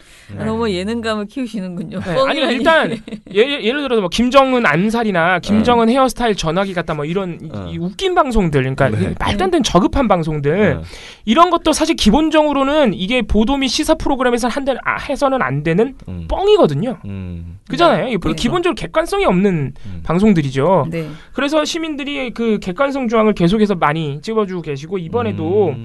S6: 너무 예능감을 키우시는군요.
S7: 아니 일단 예를 들어서 뭐 김정은 암살이나 김정은 헤어스타일 전화기 같다 뭐 이런 이 웃긴 방송들, 그러니까 말도 안 되는 저급한 방송들 이런 것도 사실 기본적으로는 이게 보도 및 시사 프로그램에서 해서는 안 되는 뻥이거든요. 그잖아요. 기본적으로 객관성이 없는 방송들이죠. 그래서 시민들이 그 객관성 조항을 계속해서 많이 찍어주고 계시고 이번에도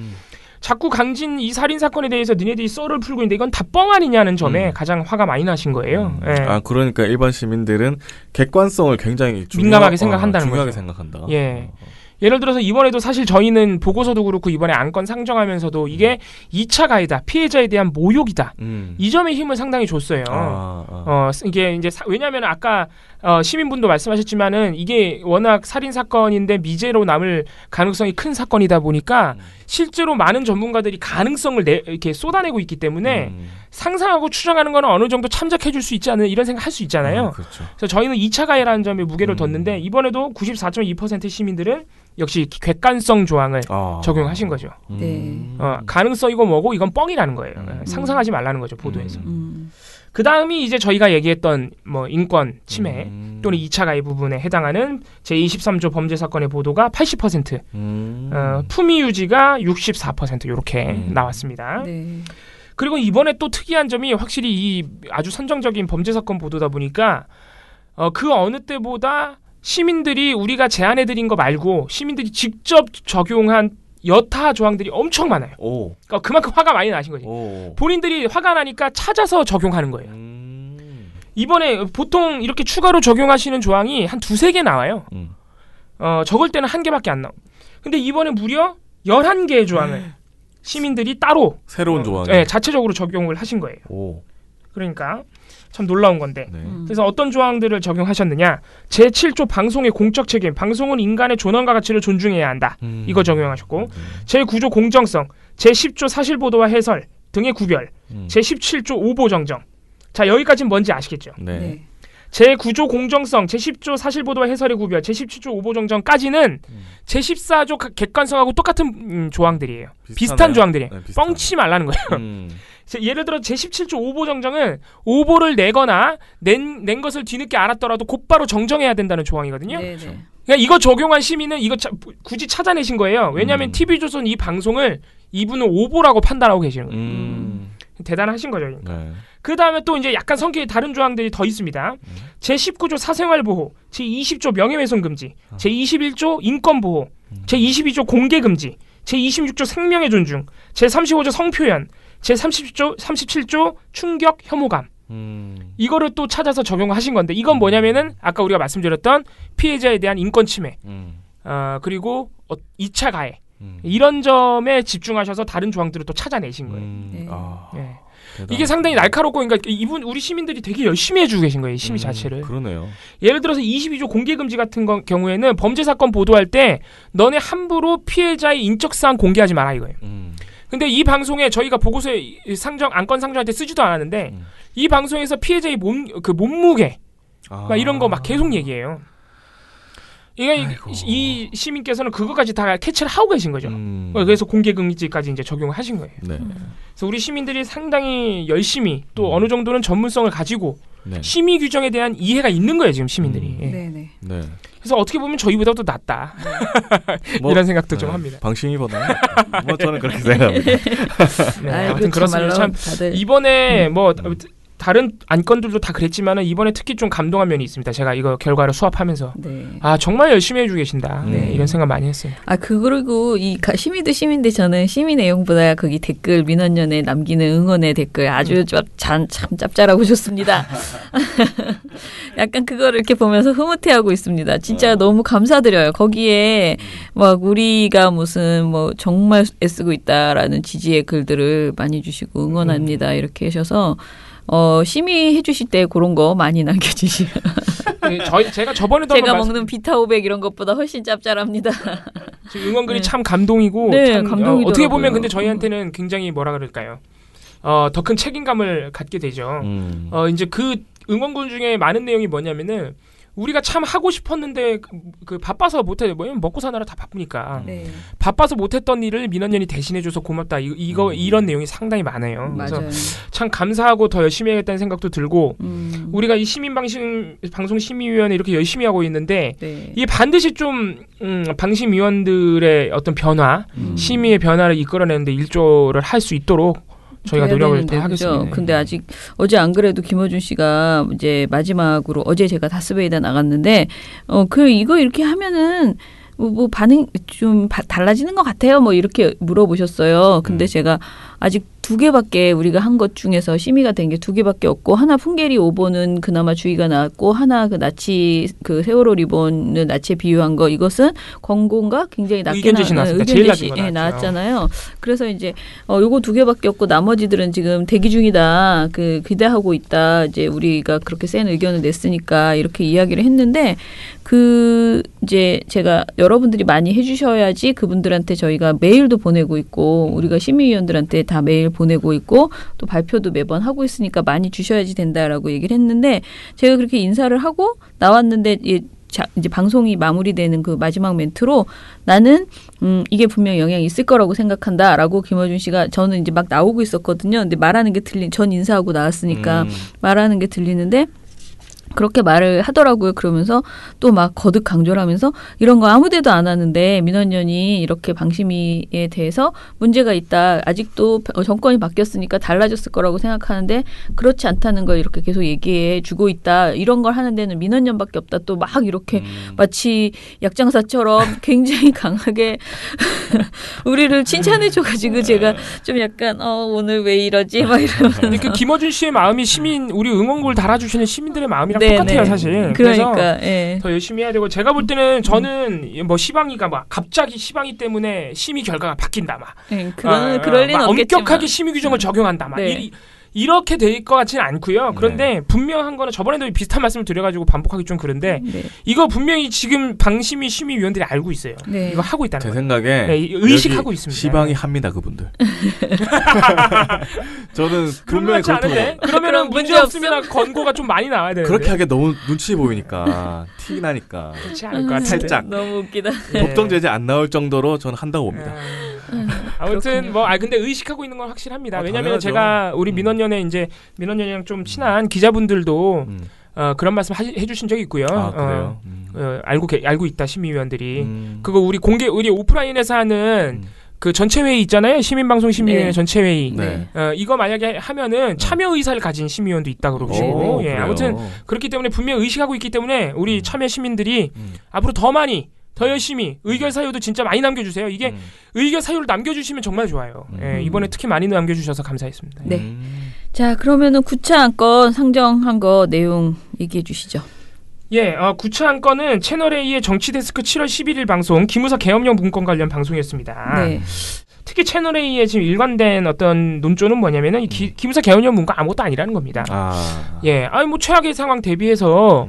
S7: 자꾸 강진 이 살인 사건에 대해서 니네들이 썰을 풀고 있는데 이건 다 뻥 아니냐는 점에 가장 화가 많이 나신 거예요.
S3: 그러니까 일반 시민들은 객관성을 굉장히
S7: 민감하게 생각한다는
S3: 중요하게
S7: 거죠.
S3: 생각한다.
S7: 예를 들어서 이번에도 사실 저희는 보고서도 그렇고 이번에 안건 상정하면서도 이게 2차 가해다, 피해자에 대한 모욕이다. 이 점에 힘을 상당히 줬어요. 이게 이제 왜냐하면 아까 시민분도 말씀하셨지만은 이게 워낙 살인 사건인데 미제로 남을 가능성이 큰 사건이다 보니까 실제로 많은 전문가들이 가능성을 이렇게 쏟아내고 있기 때문에 상상하고 추정하는 거는 어느 정도 참작해줄 수 있지 않는 이런 생각 할 수 있잖아요.
S3: 그렇죠.
S7: 그래서 저희는 2차 가해라는 점에 무게를 뒀는데 이번에도 94.2% 시민들은 역시 객관성 조항을 적용하신 거죠. 가능성이고 뭐고 이건 뻥이라는 거예요. 상상하지 말라는 거죠, 보도에서. 그 다음이 이제 저희가 얘기했던 뭐 인권 침해 또는 2차 가해 부분에 해당하는 제23조 범죄 사건의 보도가 80%, 품위 유지가 64% 이렇게 나왔습니다. 그리고 이번에 또 특이한 점이 확실히 이 아주 선정적인 범죄 사건 보도다 보니까 그 어느 때보다 시민들이 우리가 제안해드린 거 말고 시민들이 직접 적용한 여타 조항들이 엄청 많아요. 그러니까 그만큼 화가 많이 나신 거지. 본인들이 화가 나니까 찾아서 적용하는 거예요. 이번에 보통 이렇게 추가로 적용하시는 조항이 한 2-3개 나와요. 적을 때는 1개밖에 안 나와. 근데 이번에 무려 11개의 조항을 시민들이 따로
S3: 새로운 조항
S7: 자체적으로 적용을 하신 거예요. 그러니까 참 놀라운 건데. 그래서 어떤 조항들을 적용하셨느냐? 제7조 방송의 공적 책임. 방송은 인간의 존엄과 가치를 존중해야 한다. 이거 적용하셨고 제9조 공정성. 제10조 사실보도와 해설. 등의 구별, 제17조 5보 정정. 자, 여기까지는 뭔지 아시겠죠?
S3: 네.
S7: 제9조 공정성, 제10조 사실보도와 해설의 구별, 제17조 5보 정정까지는 제14조 객관성하고 똑같은 조항들이에요. 비슷한 조항들이에요. 네, 뻥치지 말라는 거예요. 예를 들어 제17조 5보 정정은 오보를 내거나 낸 것을 뒤늦게 알았더라도 곧바로 정정해야 된다는 조항이거든요. 그러니까 이거 적용한 시민은 이거 굳이 찾아내신 거예요. 왜냐하면 TV조선 이 방송을 이분은 오보라고 판단하고 계시는 거예요. 대단하신 거죠. 네. 그 다음에 또 이제 약간 성격이 다른 조항들이 더 있습니다. 제19조 사생활보호, 제20조 명예훼손금지, 제21조 인권보호, 제22조 공개금지, 제26조 생명의 존중, 제35조 성표현, 제37조 충격 혐오감. 이거를 또 찾아서 적용하신 건데 이건 뭐냐면은 아까 우리가 말씀드렸던 피해자에 대한 인권 침해, 그리고 2차 가해. 이런 점에 집중하셔서 다른 조항들을 또 찾아내신 거예요. 네. 이게 상당히 날카롭고, 그러니까 우리 시민들이 되게 열심히 해주고 계신 거예요, 심의 자체를.
S3: 그러네요.
S7: 예를 들어서 22조 공개금지 같은 경우에는 범죄 사건 보도할 때 너네 함부로 피해자의 인적 사항 공개하지 마라 이거예요. 근데 이 방송에 저희가 보고서에 안건 상정할 때 쓰지도 않았는데 이 방송에서 피해자의 몸무게 막 이런 거 막 계속 얘기해요. 이 시민께서는 그것까지 다 캐치를 하고 계신 거죠. 그래서 공개금지까지 이제 적용하신 거예요. 네. 그래서 우리 시민들이 상당히 열심히 또 어느 정도는 전문성을 가지고 심의 규정에 대한 이해가 있는 거예요, 지금 시민들이.
S1: 네.
S7: 그래서 어떻게 보면 저희보다도 낫다. 이런 생각도 좀 합니다.
S3: 방심이보다는 뭐 저는 그렇게 생각합니다.
S7: 아무튼 그렇습니다. 참 이번에 다른 안건들도 다 그랬지만은 이번에 특히 좀 감동한 면이 있습니다. 제가 이거 결과를 수합하면서 정말 열심히 해주고 계신다. 이런 생각 많이 했어요.
S6: 그리고 이 시민인데 저는 시민 내용보다 거기 댓글 민원연에 남기는 응원의 댓글 아주 참 짭짤하고 좋습니다. 약간 그거를 이렇게 보면서 흐뭇해하고 있습니다. 진짜 너무 감사드려요. 거기에 막 우리가 무슨 정말 애쓰고 있다라는 지지의 글들을 많이 주시고 응원합니다. 이렇게 하셔서 심의해 주실 때 그런 거 많이 남겨주시고.
S7: 제가 저번에도
S6: 제가 먹는 비타500 이런 것보다 훨씬 짭짤합니다.
S7: 응원글이 참 감동이고 참, 어떻게 보면 근데 저희한테는 굉장히 뭐라 그럴까요? 더 큰 책임감을 갖게 되죠. 이제 그 응원글 중에 많은 내용이 뭐냐면은 우리가 참 하고 싶었는데 그 바빠서 못해. 먹고 사느라 다 바쁘니까. 바빠서 못했던 일을 민원연이 대신해줘서 고맙다. 이런 내용이 상당히 많아요. 그래서 참 감사하고 더 열심히 해야겠다는 생각도 들고 우리가 이 방송 심의위원회 이렇게 열심히 하고 있는데 이게 반드시 좀 방심위원들의 어떤 변화, 심의의 변화를 이끌어내는데 일조를 할 수 있도록 저희가 노력을 더 하겠습니다.
S6: 근데 아직 어제 안 그래도 김어준 씨가 이제 마지막으로 어제 제가 다스베이다 나갔는데 이거 이렇게 하면은 반응 좀 달라지는 것 같아요. 이렇게 물어보셨어요. 근데 제가 아직 2개밖에 우리가 한 것 중에서 심의가 된 게 2개밖에 없고 하나 풍계리 5번은 그나마 주의가 나왔고 하나 나치 세월호 리본을 나치에 비유한 거 이것은 권고가 굉장히 낮게
S7: 의견 제시
S6: 나왔잖아요. 그래서 이제 요거 2개밖에 없고 나머지들은 지금 대기 중이다. 기대하고 있다. 이제 우리가 그렇게 센 의견을 냈으니까 이렇게 이야기를 했는데 이제 제가 여러분들이 많이 해주셔야지 그분들한테 저희가 메일도 보내고 있고 우리가 심의위원들한테 다 메일 보내고 있고 또 발표도 매번 하고 있으니까 많이 주셔야지 된다라고 얘기를 했는데 제가 그렇게 인사를 하고 나왔는데 이제 방송이 마무리되는 그 마지막 멘트로 나는 이게 분명 영향이 있을 거라고 생각한다라고 김어준 씨가 저는 이제 막 나오고 있었거든요. 근데 말하는 게 전 인사하고 나왔으니까 말하는 게 들리는데 그렇게 말을 하더라고요. 그러면서 또 막 거듭 강조를 하면서 이런 거 아무데도 안 하는데 민원연이 이렇게 방심위에 대해서 문제가 있다. 아직도 정권이 바뀌었으니까 달라졌을 거라고 생각하는데 그렇지 않다는 걸 이렇게 계속 얘기해 주고 있다. 이런 걸 하는 데는 민원연밖에 없다. 또 막 이렇게 마치 약장사처럼 굉장히 강하게 우리를 칭찬해 줘가지고 제가 좀 약간 오늘 왜 이러지? 막 이러면서.
S7: 김어준 씨의 마음이 우리 응원글 달아주시는 시민들의 마음이랑 똑같아요, 사실.
S6: 그러니까
S7: 그래서 더 열심히 해야 되고 제가 볼 때는 저는 시방이가 갑자기 시방이 때문에 심의 결과가 바뀐다
S6: 그럴 리는 없겠지만
S7: 엄격하게 심의 규정을 적용한다 이렇게 될 것 같지는 않고요. 그런데 분명한 거는 저번에도 비슷한 말씀을 드려가지고 반복하기 좀 그런데 이거 분명히 지금 방심위 심의위원들이 알고 있어요. 이거 하고 있다는 거예요.
S3: 제 생각에
S7: 의식하고 있습니다.
S3: 시방이 합니다 그분들. 저는 분명히 그렇다고.
S7: 그러면은 문제 없으면 권고가 좀 많이 나와야 되는데.
S3: 그렇게 하기에 너무 눈치 보이니까 티 나니까.
S7: 그렇지 않을 것 같은데.
S3: 살짝.
S6: 너무 웃기다.
S3: 법정 제재 안 나올 정도로 저는 한다고 봅니다.
S7: 아무튼 근데 의식하고 있는 건 확실합니다. 왜냐면 제가 우리 민원연이랑 좀 친한 기자분들도 그런 말씀 해주신 적이 있고요.
S3: 그래요?
S7: 알고 있다 심의위원들이. 그거 우리 오프라인에서 하는 그 전체회의 있잖아요. 시민방송심의위원회 전체회의. 이거 만약에 하면은 참여 의사를 가진 심의위원도 있다 그러시고. 아무튼 그렇기 때문에 분명히 의식하고 있기 때문에 우리 참여 시민들이 앞으로 더 열심히 의견 사유도 진짜 많이 남겨주세요. 이게 의견 사유를 남겨주시면 정말 좋아요. 이번에 특히 많이 남겨주셔서 감사했습니다.
S6: 네. 자, 그러면은 구차 안건 상정한 거 내용 얘기해 주시죠.
S7: 구차 안건은 채널A의 정치데스크 7월 11일 방송 기무사 계엄령 문건 관련 방송이었습니다. 네. 특히 채널A의 지금 일관된 어떤 논조는 뭐냐면은 기무사 계엄령 문건 아무것도 아니라는 겁니다. 뭐 최악의 상황 대비해서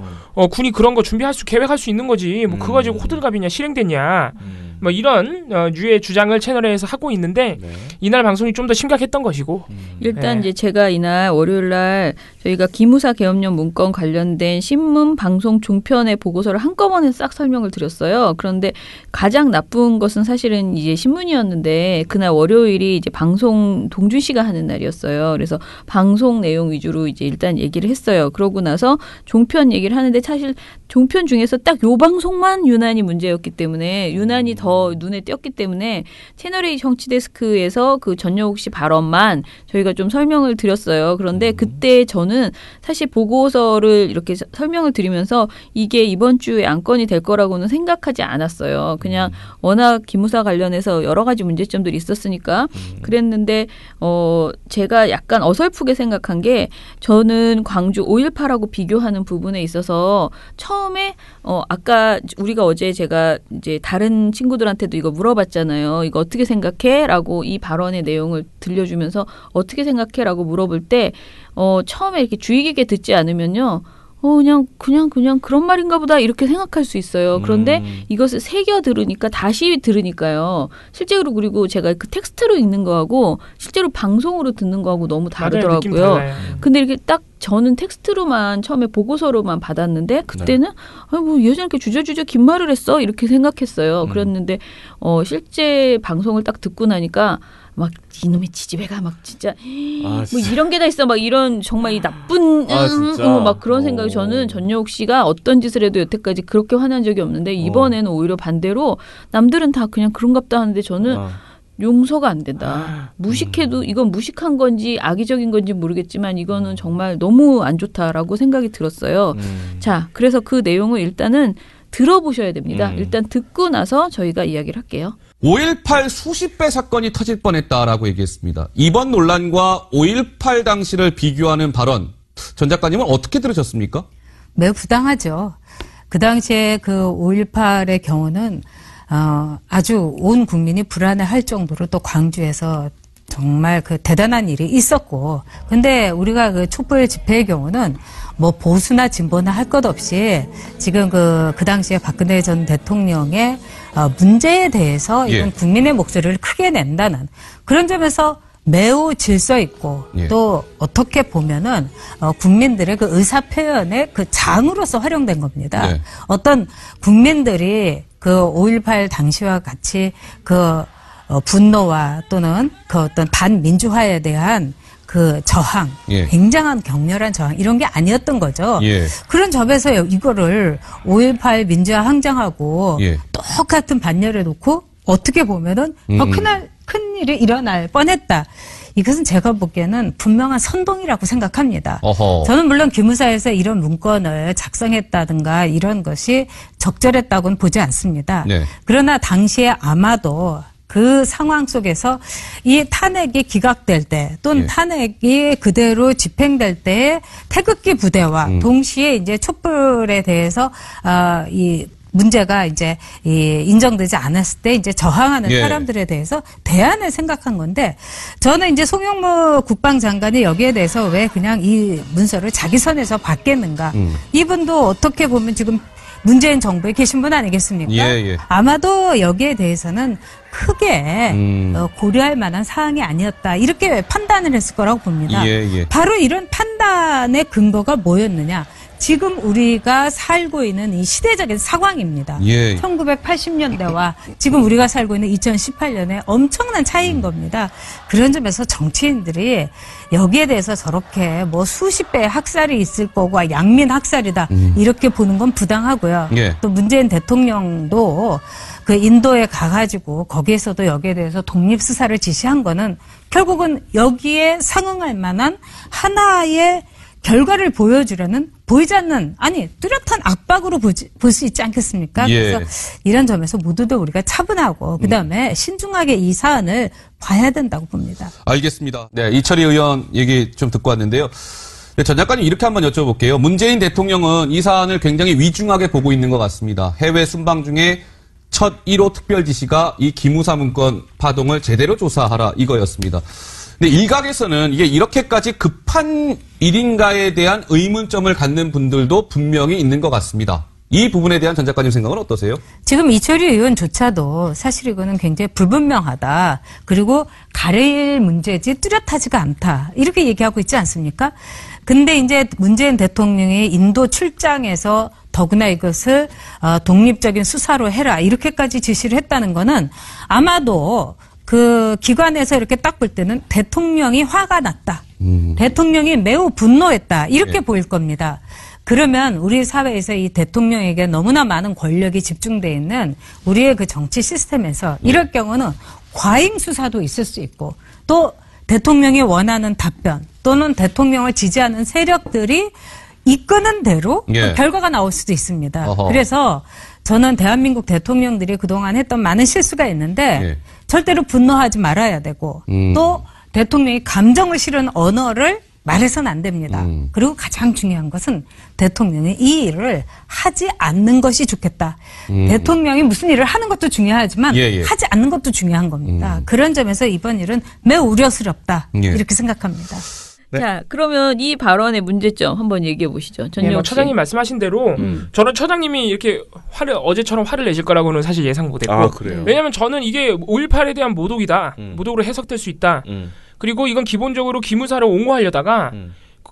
S7: 군이 그런 거 계획할 수 있는 거지. 뭐 그거 가지고 호들갑이냐 실행됐냐. 뭐 이런 유의 주장을 채널A에서 하고 있는데 이날 방송이 좀 더 심각했던 것이고.
S6: 일단 이제 제가 이날 월요일 날 저희가 기무사 계엄령 문건 관련된 신문 방송 종편의 보고서를 한꺼번에 싹 설명을 드렸어요. 그런데 가장 나쁜 것은 사실은 이제 신문이었는데 그날 월요일이 이제 방송 동준 씨가 하는 날이었어요. 그래서 방송 내용 위주로 이제 일단 얘기를 했어요. 그러고 나서 종편 얘기를 하는데 사실 종편 중에서 딱 요 방송만 유난히 문제였기 때문에 유난히 더 눈에 띄었기 때문에 채널A 정치데스크에서 그 전여옥 씨 발언만 저희가 좀 설명을 드렸어요. 그런데 그때 저는 사실 보고서를 이렇게 설명을 드리면서 이게 이번 주에 안건이 될 거라고는 생각하지 않았어요. 그냥 워낙 기무사 관련해서 여러 가지 문제점들이 있었으니까 그랬는데 제가 약간 어설프게 생각한 게 저는 광주 5.18하고 비교하는 부분에 있어서 처음에 아까 우리가 어제 제가 이제 다른 친구들한테도 이거 물어봤잖아요. 이거 어떻게 생각해? 라고 이 발언의 내용을 들려주면서 어떻게 생각해? 라고 물어볼 때 처음에 이렇게 주의 깊게 듣지 않으면요. 그냥 그런 말인가 보다 이렇게 생각할 수 있어요. 그런데 이것을 새겨 들으니까 다시 들으니까요. 실제로 그리고 제가 그 텍스트로 읽는 거하고 실제로 방송으로 듣는 거하고 너무 다르더라고요. 근데 이렇게 딱 저는 텍스트로만 처음에 보고서로만 받았는데 그때는 뭐 예전에 이렇게 주저주저 긴 말을 했어 이렇게 생각했어요. 그랬는데 실제 방송을 딱 듣고 나니까 막 이놈의 지지배가 막 진짜 뭐 이런 게 다 있어 막 이런 정말 이 나쁜 막 그런 생각이 저는 전여옥 씨가 어떤 짓을 해도 여태까지 그렇게 화난 적이 없는데 이번에는 오히려 반대로 남들은 다 그냥 그런갑다 하는데 저는 용서가 안 된다. 무식해도 이건 무식한 건지 악의적인 건지 모르겠지만 이거는 정말 너무 안 좋다라고 생각이 들었어요. 자, 그래서 그 내용을 일단은 들어보셔야 됩니다. 일단 듣고 나서 저희가 이야기를 할게요.
S10: 5.18 수십 배 사건이 터질 뻔했다라고 얘기했습니다. 이번 논란과 5.18 당시를 비교하는 발언, 전 작가님은 어떻게 들으셨습니까?
S11: 매우 부당하죠. 그 당시에 그 5.18의 경우는 아주 온 국민이 불안해할 정도로 또 광주에서 정말 그 대단한 일이 있었고, 근데 우리가 그 촛불 집회의 경우는 뭐 보수나 진보나 할 것 없이 지금 그 당시에 박근혜 전 대통령의 문제에 대해서 이건 국민의 목소리를 크게 낸다는 그런 점에서 매우 질서 있고 또 어떻게 보면은 국민들의 그 의사 표현의 그 장으로서 활용된 겁니다. 어떤 국민들이 그 5.18 당시와 같이 그 분노와 또는 그 어떤 반민주화에 대한 그 저항, 굉장한 격렬한 저항 이런 게 아니었던 거죠. 그런 점에서 이거를 5.18 민주화 항쟁하고 똑같은 반열에 놓고 어떻게 보면은 큰 일이 일어날 뻔했다. 이것은 제가 보기에는 분명한 선동이라고 생각합니다. 저는 물론 기무사에서 이런 문건을 작성했다든가 이런 것이 적절했다고는 보지 않습니다. 그러나 당시에 아마도 그 상황 속에서 이 탄핵이 기각될 때 또는 탄핵이 그대로 집행될 때 태극기 부대와 동시에 이제 촛불에 대해서 이 문제가 이제 인정되지 않았을 때 이제 저항하는 사람들에 대해서 대안을 생각한 건데 저는 이제 송영무 국방장관이 여기에 대해서 왜 그냥 이 문서를 자기 선에서 받겠는가. 이분도 어떻게 보면 지금 문재인 정부에 계신 분 아니겠습니까? 아마도 여기에 대해서는 크게 고려할 만한 사항이 아니었다. 이렇게 판단을 했을 거라고 봅니다. 바로 이런 판단의 근거가 뭐였느냐. 지금 우리가 살고 있는 이 시대적인 상황입니다. 1980년대와 지금 우리가 살고 있는 2018년에 엄청난 차이인 겁니다. 그런 점에서 정치인들이 여기에 대해서 저렇게 뭐 수십 배의 학살이 있을 거고 양민 학살이다 이렇게 보는 건 부당하고요. 또 문재인 대통령도 그 인도에 가가지고 거기에서도 여기에 대해서 독립수사를 지시한 거는 결국은 여기에 상응할 만한 하나의 결과를 보이지 않는, 아니, 뚜렷한 압박으로 볼 수 있지 않겠습니까? 그래서 이런 점에서 모두들 우리가 차분하고, 그 다음에 신중하게 이 사안을 봐야 된다고 봅니다.
S10: 알겠습니다. 네, 이철희 의원 얘기 좀 듣고 왔는데요. 네, 전 작가님 이렇게 한번 여쭤볼게요. 문재인 대통령은 이 사안을 굉장히 위중하게 보고 있는 것 같습니다. 해외 순방 중에 첫 1호 특별 지시가 이 기무사 문건 파동을 제대로 조사하라 이거였습니다. 근데 일각에서는 이게 이렇게까지 급한 일인가에 대한 의문점을 갖는 분들도 분명히 있는 것 같습니다. 이 부분에 대한 전 작가님 생각은 어떠세요?
S11: 지금 이철희 의원조차도 사실 이거는 굉장히 불분명하다. 그리고 가릴 문제지 뚜렷하지가 않다. 이렇게 얘기하고 있지 않습니까? 근데 이제 문재인 대통령이 인도 출장에서 더구나 이것을 독립적인 수사로 해라. 이렇게까지 지시를 했다는 거는 아마도 그 기관에서 이렇게 딱 볼 때는 대통령이 화가 났다. 대통령이 매우 분노했다. 이렇게 보일 겁니다. 그러면 우리 사회에서 이 대통령에게 너무나 많은 권력이 집중되어 있는 우리의 그 정치 시스템에서 이럴 경우는 과잉 수사도 있을 수 있고 또 대통령이 원하는 답변 또는 대통령을 지지하는 세력들이 이끄는 대로 결과가 나올 수도 있습니다. 그래서 저는 대한민국 대통령들이 그동안 했던 많은 실수가 있는데 절대로 분노하지 말아야 되고 또 대통령이 감정을 실은 언어를 말해서는 안 됩니다. 그리고 가장 중요한 것은 대통령이 이 일을 하지 않는 것이 좋겠다. 대통령이 무슨 일을 하는 것도 중요하지만 하지 않는 것도 중요한 겁니다. 그런 점에서 이번 일은 매우 우려스럽다. 이렇게 생각합니다.
S6: 네. 자, 그러면 이 발언의 문제점 한번 얘기해 보시죠. 전영욱 씨.
S7: 처장님 말씀하신 대로 저는 처장님이 이렇게 어제처럼 화를 내실 거라고는 사실 예상 못했고.
S3: 아, 그래요?
S7: 왜냐하면 저는 이게 5.18에 대한 모독이다. 모독으로 해석될 수 있다. 그리고 이건 기본적으로 기무사를 옹호하려다가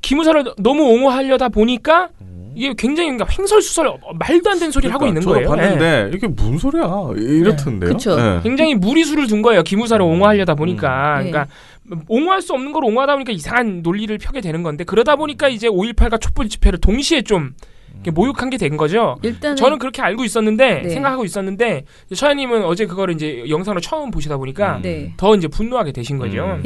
S7: 기무사를 너무 옹호하려다 보니까 이게 굉장히 횡설수설 말도 안 되는 소리를 하고 있는 거예요.
S3: 봤는데 이게 무슨 소리야 이렇던데요.
S7: 그렇죠. 굉장히 무리수를 둔 거예요. 기무사를 옹호하려다 보니까. 그러니까 옹호할 수 없는 걸 옹호하다 보니까 이상한 논리를 펴게 되는 건데 그러다 보니까 이제 5.18과 촛불 집회를 동시에 좀 모욕한 게 된 거죠. 일단은 저는 그렇게 알고 있었는데 생각하고 있었는데 처장님은 어제 그거를 이제 영상으로 처음 보시다 보니까 더 이제 분노하게 되신 거죠.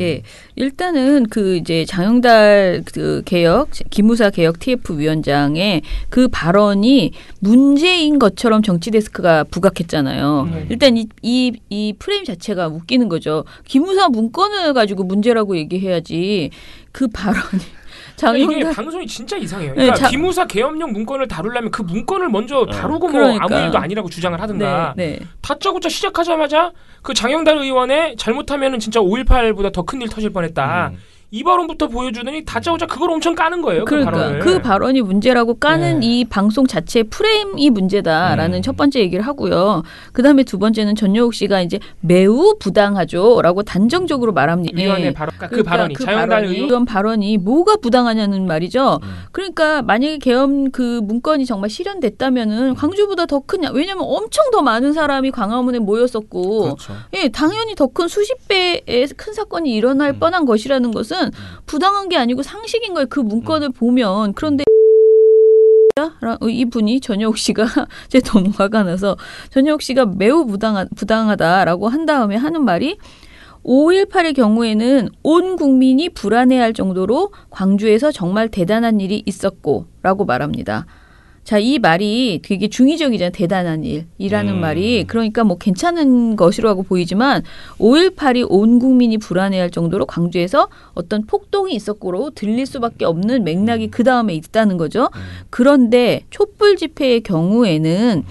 S6: 일단은 그 이제 장영달 그 개혁 기무사 개혁 TF 위원장의 그 발언이 문제인 것처럼 정치데스크가 부각했잖아요. 일단 이 프레임 자체가 웃기는 거죠. 기무사 문건을 가지고 문제라고 얘기해야지 그 발언이.
S7: 이게 방송이 진짜 이상해요. 그러니까 기무사 계엄령 문건을 다루려면 그 문건을 먼저 다루고 뭐 아무 일도 아니라고 주장을 하든가. 다짜고짜 시작하자마자 그 장영달 의원의 잘못하면은 진짜 5.18보다 더 큰 일 터질 뻔했다. 이 발언부터 보여주더니 다짜고짜 그걸 엄청 까는 거예요.
S6: 그러니까 그 발언이 문제라고 까는 이 방송 자체의 프레임이 문제다라는 첫 번째 얘기를 하고요. 그다음에 두 번째는 전영욱 씨가 이제 매우 부당하죠라고 단정적으로 말합니다.
S7: 위원의 발언, 그 발언이 장영달
S6: 의원 발언이 뭐가 부당하냐는 말이죠. 그러니까 만약에 계엄 그 문건이 정말 실현됐다면은 광주보다 더 크냐? 왜냐하면 엄청 더 많은 사람이 광화문에 모였었고, 당연히 더 큰 수십 배의 큰 사건이 일어날 뻔한 것이라는 것은 부당한 게 아니고 상식인 거예요. 그 문건을 보면. 그런데 이분이 전영욱 씨가 제 너무 화가 나서 전영욱 씨가 매우 부당하다라고 한 다음에 하는 말이 5.18의 경우에는 온 국민이 불안해할 정도로 광주에서 정말 대단한 일이 있었고 라고 말합니다. 자, 이 말이 되게 중의적이잖아요. 대단한 일이라는 말이. 그러니까 뭐 괜찮은 것이라고 보이지만 5.18이 온 국민이 불안해할 정도로 광주에서 어떤 폭동이 있었고로 들릴 수밖에 없는 맥락이 그 다음에 있다는 거죠. 그런데 촛불 집회의 경우에는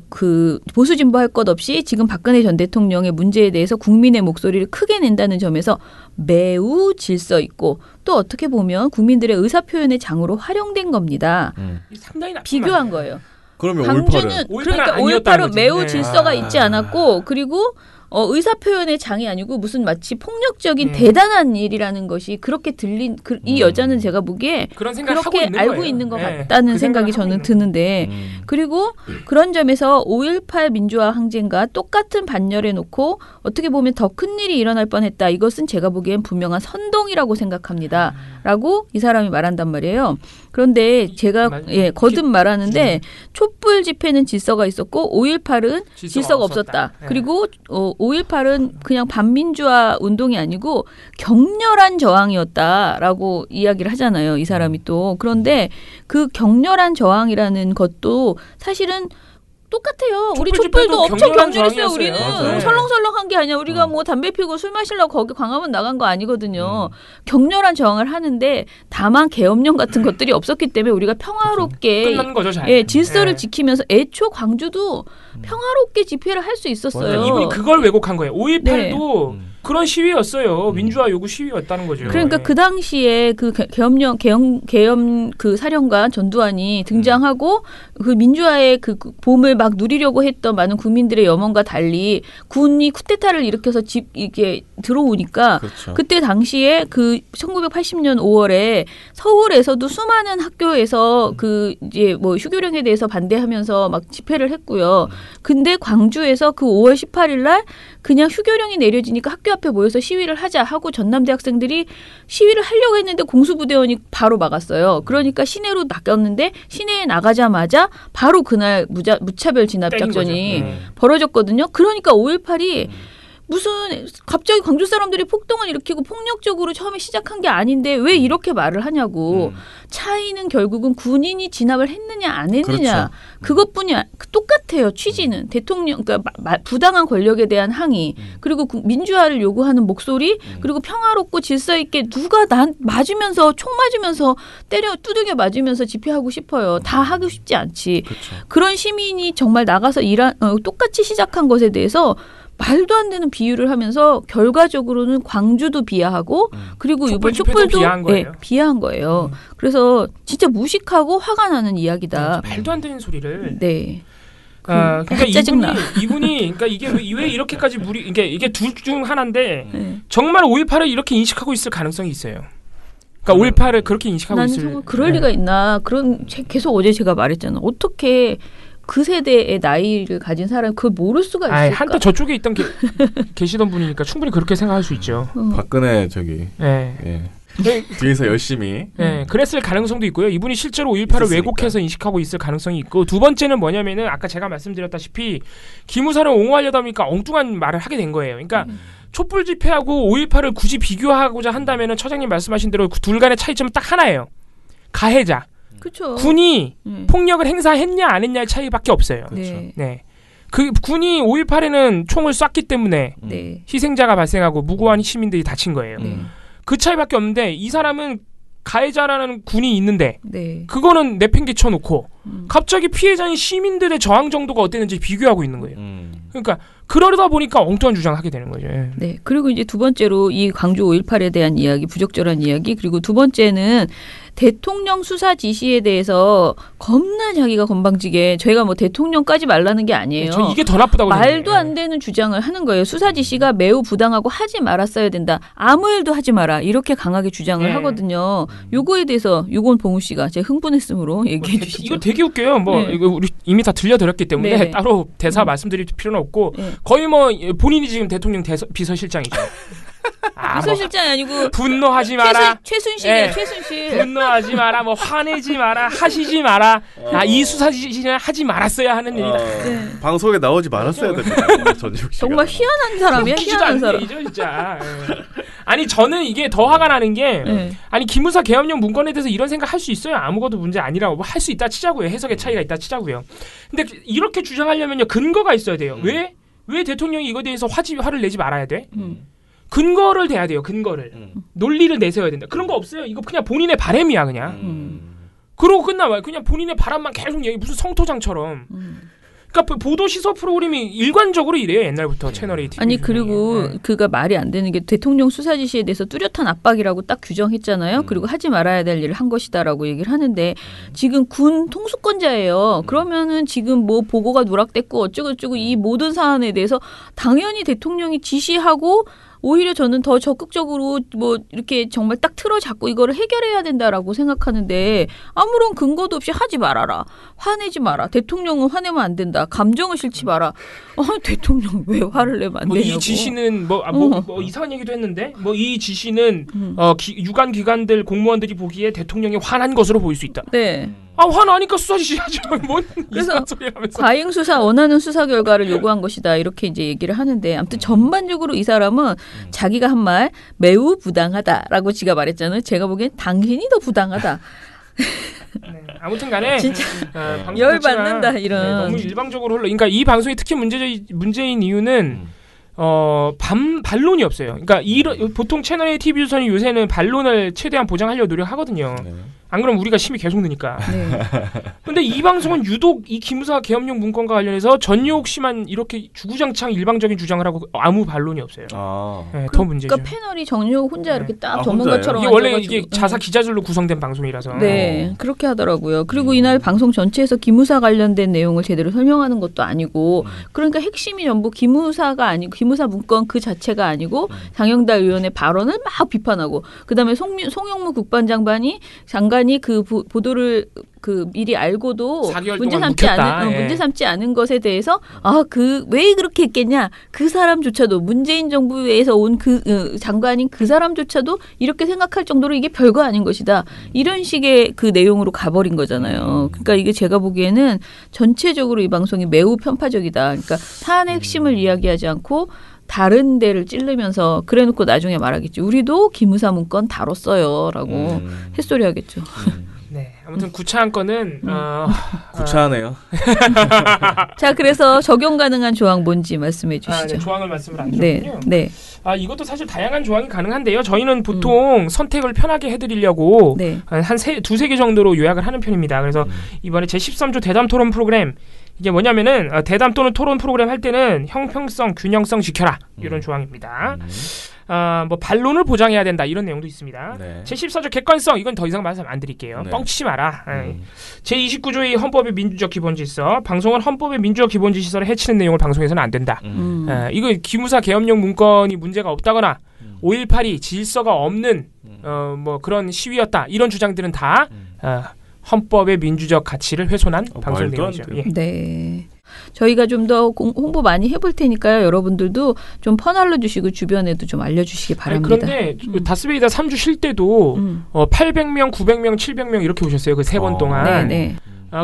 S6: 그 보수 진보 할 것 없이 지금 박근혜 전 대통령의 문제에 대해서 국민의 목소리를 크게 낸다는 점에서 매우 질서 있고 또 어떻게 보면 국민들의 의사 표현의 장으로 활용된 겁니다.
S7: 상당히
S6: 비교한 거예요.
S3: 그러면
S6: 광주는 그러니까 5.18은 매우 질서가 있지 않았고 그리고 의사 표현의 장이 아니고 무슨 마치 폭력적인 대단한 일이라는 것이 그렇게 들린 이 여자는 제가 보기에 그렇게 알고 있는 것 같다는 생각이 저는 드는데 그리고 그런 점에서 5.18 민주화 항쟁과 똑같은 반열에 놓고 어떻게 보면 더 큰 일이 일어날 뻔했다. 이것은 제가 보기엔 분명한 선동이라고 생각합니다. 라고 이 사람이 말한단 말이에요. 그런데 제가 거듭 말하는데 촛불 집회는 질서가 있었고 5.18은 질서가 없었다. 그리고 5.18은 그냥 반민주화 운동이 아니고 격렬한 저항이었다라고 이야기를 하잖아요. 이 사람이 또. 그런데 그 격렬한 저항이라는 것도 사실은 똑같아요. 우리 촛불도 엄청 격렬했어요. 우리는 설렁설렁한 게 아니야. 우리가 뭐 담배 피우고 술 마시려고 거기 광화문 나간 거 아니거든요. 격렬한 저항을 하는데 다만 계엄령 같은 것들이 없었기 때문에 우리가 평화롭게
S7: 끝난 거죠, 잘.
S6: 질서를 지키면서 애초 광주도 평화롭게 집회를 할 수 있었어요.
S7: 이분이 그걸 왜곡한 거예요. 5.18도 그런 시위였어요. 민주화 요구 시위였다는 거죠.
S6: 그러니까 그 당시에 그 계엄 그 사령관 전두환이 등장하고 그 민주화의 그 봄을 막 누리려고 했던 많은 국민들의 염원과 달리 군이 쿠데타를 일으켜서 이게 들어오니까 그때 당시에 그 1980년 5월에 서울에서도 수많은 학교에서 그 이제 뭐 휴교령에 대해서 반대하면서 막 집회를 했고요. 근데 광주에서 그 5월 18일 날 그냥 휴교령이 내려지니까 학교 앞에 모여서 시위를 하자 하고 전남대 학생들이 시위를 하려고 했는데 공수부대원이 바로 막았어요. 그러니까 시내로 나갔는데 시내에 나가자마자 바로 그날 무차별 진압 작전이 벌어졌거든요. 그러니까 5.18이 무슨 갑자기 광주 사람들이 폭동을 일으키고 폭력적으로 처음에 시작한 게 아닌데 왜 이렇게 말을 하냐고. 차이는 결국은 군인이 진압을 했느냐 안 했느냐. 그것뿐이 똑같아요. 취지는. 대통령 그러니까 부당한 권력에 대한 항의 그리고 민주화를 요구하는 목소리 그리고 평화롭고 질서 있게 누가 난 맞으면서 총 맞으면서 두들겨 맞으면서 집회하고 싶어요. 다 하고 싶지 않지. 그런 시민이 정말 나가서 똑같이 시작한 것에 대해서 말도 안 되는 비유를 하면서 결과적으로는 광주도 비하하고 그리고 이번 촛불도 비하한 거예요. 그래서 진짜 무식하고 화가 나는 이야기다.
S7: 말도 안 되는 소리를.
S6: 네.
S7: 그러니까 이분이 그러니까 이게 왜 이렇게까지 이게 둘 중 하나인데 정말 5.18을 이렇게 인식하고 있을 가능성이 있어요. 그러니까 5.18을 그렇게 인식하고 있을.
S6: 나는 그럴 리가 있나. 계속 어제 제가 말했잖아. 어떻게 그 세대의 나이를 가진 사람이 그걸 모를 수가 있을까?
S7: 한때 저쪽에 있던 계시던 분이니까 충분히 그렇게 생각할 수 있죠.
S3: 박근혜 뒤에서 열심히.
S7: 그랬을 가능성도 있고요. 이분이 실제로 5.18을 왜곡해서 인식하고 있을 가능성이 있고 두 번째는 뭐냐면은 아까 제가 말씀드렸다시피 기무사를 옹호하려다 보니까 엉뚱한 말을 하게 된 거예요. 그러니까 촛불 집회하고 5.18을 굳이 비교하고자 한다면은 처장님 말씀하신 대로 둘 간의 차이점은 딱 하나예요. 가해자.
S6: 그쵸.
S7: 군이 폭력을 행사했냐 안 했냐의 차이밖에 없어요.
S6: 네.
S7: 그 군이 5.18에는 총을 쐈기 때문에 희생자가 발생하고 무고한 시민들이 다친 거예요. 그 차이밖에 없는데 이 사람은 가해자라는 군이 있는데 그거는 내팽개쳐 놓고 갑자기 피해자인 시민들의 저항 정도가 어땠는지 비교하고 있는 거예요. 그러니까 그러다 보니까 엉뚱한 주장을 하게 되는 거죠.
S6: 네. 그리고 이제 두 번째로 이 광주 5.18에 대한 이야기, 부적절한 이야기, 그리고 두 번째는 대통령 수사 지시에 대해서 겁나 자기가 건방지게 저희가 뭐 대통령까지 말라는 게 아니에요.
S7: 저 이게 더 나쁘다고
S6: 말도 안 되는 주장을 하는 거예요. 수사 지시가 매우 부당하고 하지 말았어야 된다. 아무 일도 하지 마라. 이렇게 강하게 주장을 하거든요. 요거에 대해서 유곤 봉우 씨가 제 흥분했으므로 얘기해 주시죠.
S7: 이거 되게 웃겨요. 이거 우리 이미 다 들려드렸기 때문에 따로 대사 말씀드릴 필요는 없고 거의 뭐 본인이 지금 대통령 비서실장이죠.
S6: 비서실장이 아니고
S7: 분노하지 마라.
S6: 최순실이야. 최순실.
S7: 분노하지 마라. 뭐 화내지 마라. 하시지 마라. 이 수사 지시는 하지 말았어야 하는 일이다.
S3: 방송에 나오지 말았어야 된다. 전지욱 씨가.
S6: 정말 희한한 사람이야. 희한한 사람.
S7: 얘기죠, 진짜. 아니 저는 이게 더 화가 나는 게 아니 기무사 계엄령 문건에 대해서 이런 생각 할 수 있어요. 아무것도 문제 아니라고 뭐 할 수 있다 치자고요. 해석의 차이가 있다 치자고요. 근데 이렇게 주장하려면요 근거가 있어야 돼요. 왜 대통령이 이거에 대해서 화를 내지 말아야 돼? 근거를 대야 돼요. 근거를. 논리를 내세워야 된다. 그런 거 없어요. 이거 그냥 본인의 바람이야 그냥. 그러고 끝나봐요. 그냥 본인의 바람만 계속 얘기 무슨 성토장처럼. 그러니까 보도 시사 프로그램이 일관적으로 이래요. 옛날부터 채널 A TV.
S6: 아니 그리고 그가 말이 안 되는 게 대통령 수사 지시에 대해서 뚜렷한 압박이라고 딱 규정했잖아요. 그리고 하지 말아야 될 일을 한 것이다라고 얘기를 하는데 지금 군 통수권자예요. 그러면은 지금 뭐 보고가 누락됐고 어쩌고저쩌고 이 모든 사안에 대해서 당연히 대통령이 지시하고 오히려 저는 더 적극적으로 뭐 이렇게 정말 딱 틀어잡고 이거를 해결해야 된다라고 생각하는데 아무런 근거도 없이 하지 말아라. 화내지 마라. 대통령은 화내면 안 된다. 감정을 싫지 마라. 대통령 왜 화를 내면 안 되냐고.
S7: 이 지시는 뭐 이상한 얘기도 했는데 뭐 이 지시는 유관 기관들 공무원들이 보기에 대통령이 화난 것으로 보일 수 있다.
S6: 네.
S7: 화나니까 수사 지시하죠. 뭔
S6: 그래서 과잉 수사 원하는 수사 결과를 요구한 것이다. 이렇게 이제 얘기를 하는데 아무튼 전반적으로 이 사람은 자기가 한 말 매우 부당하다라고 지가 말했잖아요. 제가 보기엔 당신이 더 부당하다.
S7: 네, 아무튼간에
S6: 진짜 열받는다 이런.
S7: 네, 너무 일방적으로 흘러. 그러니까 이 방송이 특히 문제인 이유는 반론이 없어요. 그러니까 보통 채널 A TV조선이 요새는 반론을 최대한 보장하려고 노력하거든요. 네. 안 그러면 우리가 심이 계속 느니까. 근데 이 방송은 유독 이 기무사 계엄령 문건과 관련해서 전효옥 씨만 이렇게 주구장창 일방적인 주장을 하고 아무 반론이 없어요. 네, 더 문제죠.
S6: 그러니까 패널이 전효옥 혼자 이렇게 딱 전문가처럼
S7: 이게 원래 이게 자사 기자들로 구성된 방송이라서.
S6: 네, 그렇게 하더라고요. 그리고 이날 방송 전체에서 기무사 관련된 내용을 제대로 설명하는 것도 아니고, 그러니까 핵심이 전부 기무사가 아니고 기무사 문건 그 자체가 아니고 장영달 의원의 발언을 막 비판하고, 그다음에 송영무 국방장관이 그 보도를 미리 알고도 문제 삼지 않은 것에 대해서 왜 그렇게 했겠냐, 그 사람조차도 문재인 정부에서 온 장관인 그 사람조차도 이렇게 생각할 정도로 이게 별거 아닌 것이다, 이런 식의 그 내용으로 가버린 거잖아요. 그러니까 이게 제가 보기에는 전체적으로 이 방송이 매우 편파적이다. 그러니까 사안의 핵심을 이야기하지 않고 다른 데를 찌르면서 그래놓고 나중에 말하겠지. 우리도 기무사 문건 다뤘어요라고 햇소리 하겠죠.
S7: 네, 아무튼 구차한 건은
S3: 구차하네요.
S6: 자, 그래서 적용 가능한 조항 뭔지 말씀해 주시죠.
S7: 네, 조항을 말씀을 안 드렸군요.
S6: 네.
S7: 이것도 사실 다양한 조항이 가능한데요. 저희는 보통 선택을 편하게 해드리려고 한 두세 개 정도로 요약을 하는 편입니다. 그래서 이번에 제13조 대담 토론 프로그램, 이게 뭐냐면은 대담 또는 토론 프로그램 할 때는 형평성, 균형성 지켜라, 이런 조항입니다. 뭐 반론을 보장해야 된다, 이런 내용도 있습니다. 제14조 객관성, 이건 더 이상 말씀 안 드릴게요. 뻥치지 마라. 제29조의 헌법의 민주적 기본질서, 방송은 헌법의 민주적 기본질서를 해치는 내용을 방송해서는 안 된다. 이거 기무사 계엄령 문건이 문제가 없다거나 5.18이 질서가 없는 뭐 그런 시위였다, 이런 주장들은 다 헌법의 민주적 가치를 훼손한 방송 내용이죠.
S6: 네. 저희가 좀 더 홍보 많이 해볼 테니까요. 여러분들도 좀 퍼날러 주시고 주변에도 좀 알려주시기 바랍니다.
S7: 그런데 다스베이다 3주 쉴 때도 800명, 900명, 700명 이렇게 오셨어요. 그 3번 동안.
S6: 네네.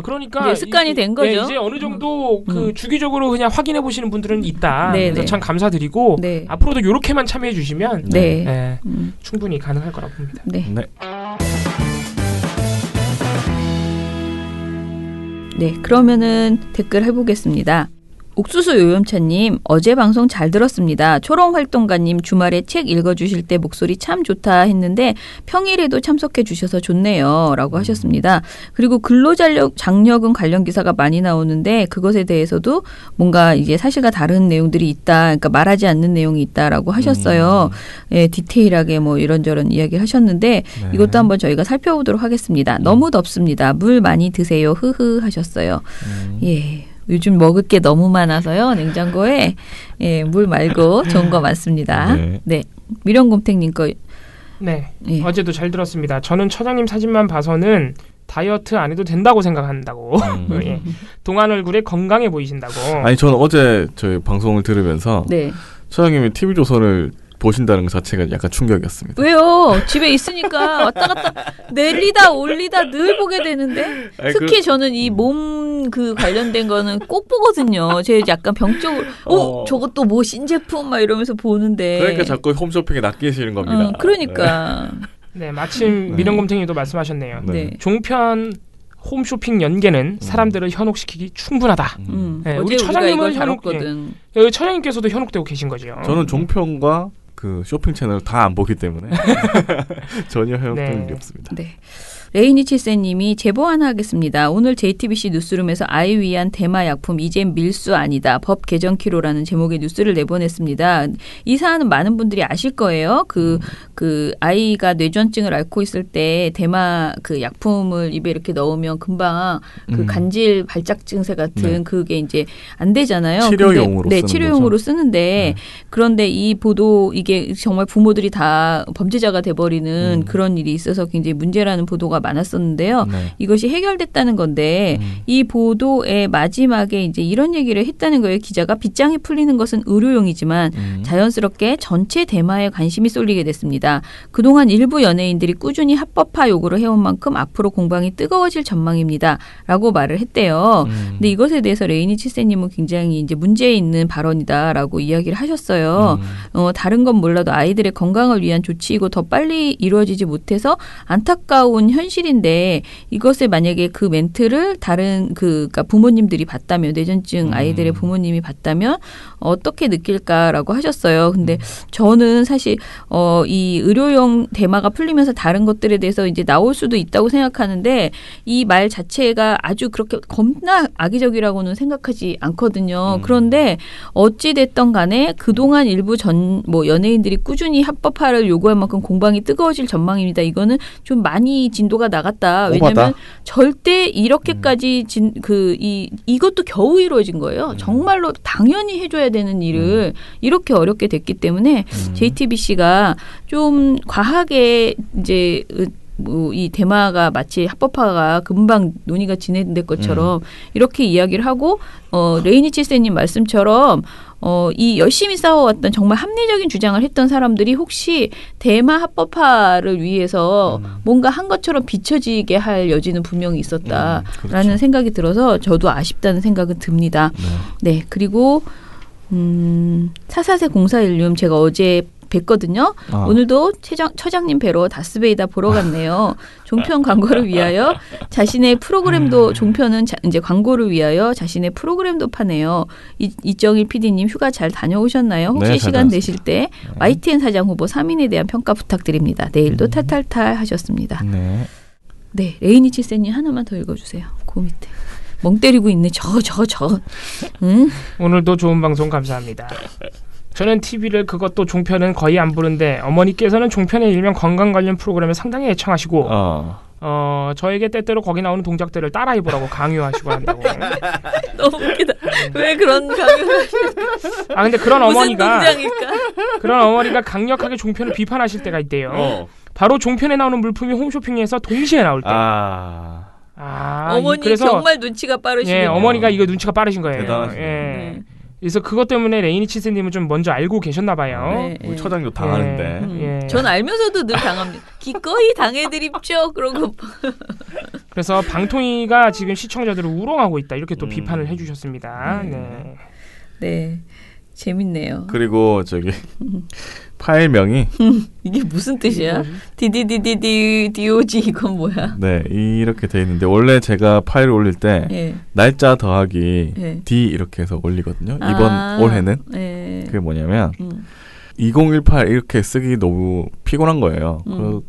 S7: 그러니까
S6: 이제 습관이 된 거죠.
S7: 이제 어느 정도 주기적으로 그냥 확인해 보시는 분들은 있다. 그래서 참 감사드리고 앞으로도 이렇게만 참여해 주시면 충분히 가능할 거라고 봅니다.
S6: 네, 그러면은 댓글 해보겠습니다. 옥수수 요염차님, 어제 방송 잘 들었습니다. 초롱활동가님, 주말에 책 읽어주실 때 목소리 참 좋다 했는데 평일에도 참석해 주셔서 좋네요 라고 하셨습니다. 그리고 근로장려금 관련 기사가 많이 나오는데 그것에 대해서도 뭔가 이게 사실과 다른 내용들이 있다, 그러니까 말하지 않는 내용이 있다라고 하셨어요. 디테일하게 뭐 이런저런 이야기를 하셨는데 이것도 한번 저희가 살펴보도록 하겠습니다. 너무 덥습니다. 물 많이 드세요. 흐흐 하셨어요. 예. 요즘 먹을 게 너무 많아서요. 냉장고에 물 말고 좋은 거 많습니다. 네. 미련곰탱님 거.
S7: 네. 어제도 잘 들었습니다. 저는 처장님 사진만 봐서는 다이어트 안 해도 된다고 생각한다고. 동안 얼굴에 건강해 보이신다고.
S3: 아니, 저는 어제 저희 방송을 들으면서 처장님이 TV조선을 보신다는 것 자체가 약간 충격이었습니다.
S6: 왜요? 집에 있으니까 왔다 갔다 내리다 올리다 늘 보게 되는데, 특히 저는 이 몸 관련된 거는 꼭 보거든요. 제 약간 병적으로 저것도 뭐 신제품 막 이러면서 보는데.
S3: 그러니까 자꾸 홈쇼핑에 낚이시는 겁니다.
S6: 그러니까.
S7: 네, 마침 미련곰탱이도 말씀하셨네요. 종편 홈쇼핑 연계는 사람들을 현혹시키기 충분하다. 우리 처장님은 처장님께서도 현혹되고 계신 거죠.
S3: 저는 종편과 그 쇼핑 채널 다 안 보기 때문에 전혀 현혹될 일이 없습니다.
S6: 네. 레이니치세님이 제보 하나 하겠습니다. 오늘 JTBC 뉴스룸에서 아이 위한 대마 약품 이젠 밀수 아니다. 법 개정 키로라는 제목의 뉴스를 내보냈습니다. 이 사안은 많은 분들이 아실 거예요. 그 아이가 뇌전증을 앓고 있을 때 대마 그 약품을 입에 이렇게 넣으면 금방 그 간질 발작 증세 같은 그게 이제 안 되잖아요.
S3: 치료용으로
S6: 네,
S3: 쓰는
S6: 치료용으로
S3: 거죠?
S6: 쓰는데 그런데 이 보도 이게 정말 부모들이 다 범죄자가 돼버리는 그런 일이 있어서 굉장히 문제라는 보도가 많았었는데요. 이것이 해결됐다는 건데 이 보도의 마지막에 이제 이런 얘기를 했다는 거예요. 기자가 빗장이 풀리는 것은 의료용이지만 자연스럽게 전체 대마에 관심이 쏠리게 됐습니다. 그동안 일부 연예인들이 꾸준히 합법화 요구를 해온 만큼 앞으로 공방이 뜨거워질 전망입니다. 라고 말을 했대요. 근데 이것에 대해서 레이니치세님은 굉장히 이제 문제 있는 발언이다라고 이야기를 하셨어요. 다른 건 몰라도 아이들의 건강을 위한 조치이고 더 빨리 이루어지지 못해서 안타까운 현실인데 이것을 만약에 그 멘트를 다른 그러니까 부모님들이 봤다면 뇌전증 아이들의 부모님이 봤다면 어떻게 느낄까라고 하셨어요. 근데 저는 사실 이 의료용 대마가 풀리면서 다른 것들에 대해서 이제 나올 수도 있다고 생각하는데 이 말 자체가 아주 그렇게 겁나 악의적이라고는 생각하지 않거든요. 그런데 어찌 됐던 간에 그동안 일부 연예인들이 꾸준히 합법화를 요구할 만큼 공방이 뜨거워질 전망입니다. 이거는 좀 많이 진도가 나갔다. 왜냐하면 절대 이렇게까지 이것도 겨우 이루어진 거예요. 정말로 당연히 해줘야 되는 일을 이렇게 어렵게 됐기 때문에 JTBC가 좀 과하게 이제 이 대마가 마치 합법화가 금방 논의가 진행될 것처럼 이렇게 이야기를 하고 레이니치세님 말씀처럼 이 열심히 싸워왔던 정말 합리적인 주장을 했던 사람들이 혹시 대마 합법화를 위해서 뭔가 한 것처럼 비춰지게 할 여지는 분명히 있었다라는
S3: 그렇죠.
S6: 생각이 들어서 저도 아쉽다는 생각은 듭니다. 네, 그리고 440416 제가 어제 뵀거든요. 오늘도 처장님 뵈러 다스베이다 보러 갔네요. 종편 광고를 위하여 자신의 프로그램도 종편은 이제 광고를 위하여 자신의 프로그램도 파네요. 이정일 PD님 휴가 잘 다녀오셨나요? 혹시
S3: 네,
S6: 시간 되실 때 YTN 사장 후보 3인에 대한 평가 부탁드립니다. 내일도 탈탈탈 하셨습니다. 네, 레이니치세님 하나만 더 읽어주세요. 그 밑에. 멍 때리고 있네. 저. 응?
S7: 오늘도 좋은 방송 감사합니다. 저는 TV를 그것도 종편은 거의 안 보는데 어머니께서는 종편의 일명 건강 관련 프로그램을 상당히 애청하시고 저에게 때때로 거기 나오는 동작들을 따라해보라고 강요하시고 한다고.
S6: 너무 웃기다. 왜 그런 강요를 하시는?
S7: 근데 그런 어머니가
S6: 그런
S7: 어머니가 강력하게 종편을 비판하실 때가 있대요. 바로 종편에 나오는 물품이 홈쇼핑에서 동시에 나올 때.
S6: 어머니
S7: 그래서
S6: 정말 눈치가 빠르시네요.
S7: 예, 어머니가 이거 눈치가 빠르신 거예요.
S3: 대단하시네.
S7: 예. 그래서 그것 때문에 레이니치세님은 좀 먼저 알고 계셨나 봐요.
S3: 우리 처장도 당하는데.
S6: 전 알면서도 늘 당합니다. 기꺼이 당해드립죠. 그러고.
S7: 그래서 방통위가 지금 시청자들을 우롱하고 있다. 이렇게 또 비판을 해주셨습니다.
S6: 네. 재밌네요.
S3: 그리고 파일명이
S6: 이게 무슨 뜻이야? DDDDDOG 이건 뭐야?
S3: 네, 이렇게 돼 있는데 원래 제가 파일을 올릴 때 날짜 더하기 D 이렇게 해서 올리거든요. 이번 올해는 그게 뭐냐면 2018 이렇게 쓰기 너무 피곤한 거예요.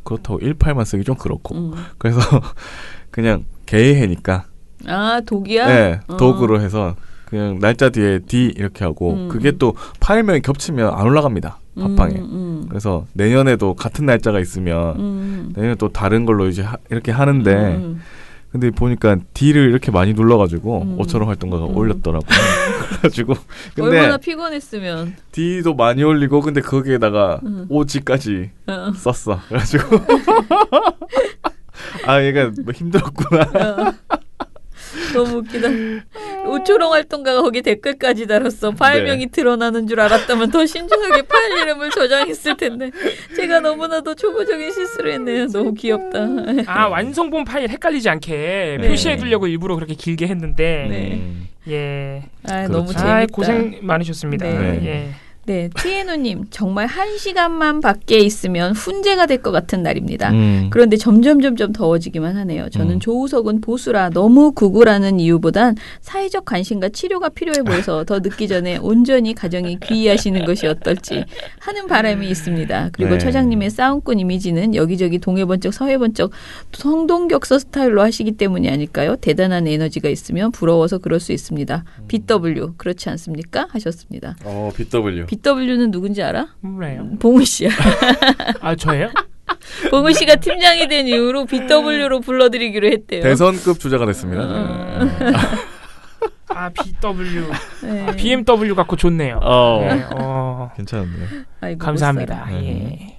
S3: 그렇다고 18만 쓰기 좀 그렇고 그래서 그냥 개해니까
S6: 독이야?
S3: 네, 독으로 해서 그냥 날짜 뒤에 D 이렇게 하고 그게 또 파일명이 겹치면 안 올라갑니다. 팟빵에. 그래서 내년에도 같은 날짜가 있으면 내년에 또 다른 걸로 이제 이렇게 하는데 근데 보니까 D를 이렇게 많이 눌러가지고 5,000원 활동가가 올렸더라고요. 그래가지고 근데
S6: 얼마나 피곤했으면
S3: D도 많이 올리고 근데 거기에다가 OG까지 썼어. 그래가지고 얘가 뭐 힘들었구나.
S6: 너무 웃기다. 우초롱 활동가가 거기 댓글까지 달았어. 파일명이 드러나는 줄 알았다면 더 신중하게 파일 이름을 저장했을 텐데 제가 너무나도 초보적인 실수를 했네요. 너무 귀엽다.
S7: 완성본 파일 헷갈리지 않게 표시해두려고 일부러 그렇게 길게 했는데
S6: 예.
S7: 예.
S6: 너무 재밌다.
S7: 고생 많으셨습니다.
S6: 네.
S7: 예.
S6: 네, 티에노님 정말 1시간만 밖에 있으면 훈제가 될 것 같은 날입니다. 그런데 점점 더워지기만 하네요. 저는 조우석은 보수라 너무 구구라는 이유보단 사회적 관심과 치료가 필요해 보여서 더 늦기 전에 온전히 가정이 귀의하시는 것이 어떨지 하는 바람이 있습니다. 그리고
S3: 네.
S6: 처장님의 싸움꾼 이미지는 여기저기 동해번쩍 서해번쩍 성동격서 스타일로 하시기 때문이 아닐까요? 대단한 에너지가 있으면 부러워서 그럴 수 있습니다. BW 그렇지 않습니까? 하셨습니다.
S3: BW.
S6: BW는 누군지 알아?
S7: 몰라요.
S6: 봉우 씨야.
S7: 아, 저예요?
S6: 봉우 씨가 팀장이 된 이후로 BW로 불러드리기로 했대요.
S3: 대선급 주자가 됐습니다.
S7: 아, BW.
S6: 네.
S7: 아, BMW 갖고 좋네요. 네,
S3: 괜찮은데요.
S6: 아이고,
S7: 감사합니다. 예.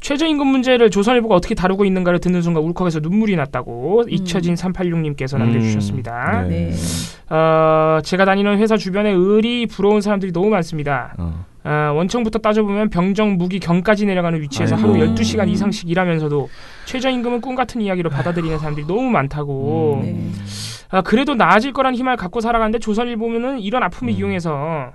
S7: 최저임금 문제를 조선일보가 어떻게 다루고 있는가를 듣는 순간 울컥해서 눈물이 났다고 잊혀진 386님께서 남겨주셨습니다.
S6: 네.
S7: 제가 다니는 회사 주변에 의리 부러운 사람들이 너무 많습니다. 원청부터 따져보면 병정, 무기, 경까지 내려가는 위치에서 하루 12시간 이상씩 일하면서도 최저임금은 꿈 같은 이야기로 받아들이는 사람들이 너무 많다고. 그래도 나아질 거란 희망을 갖고 살아가는데 조선일보는 이런 아픔을 이용해서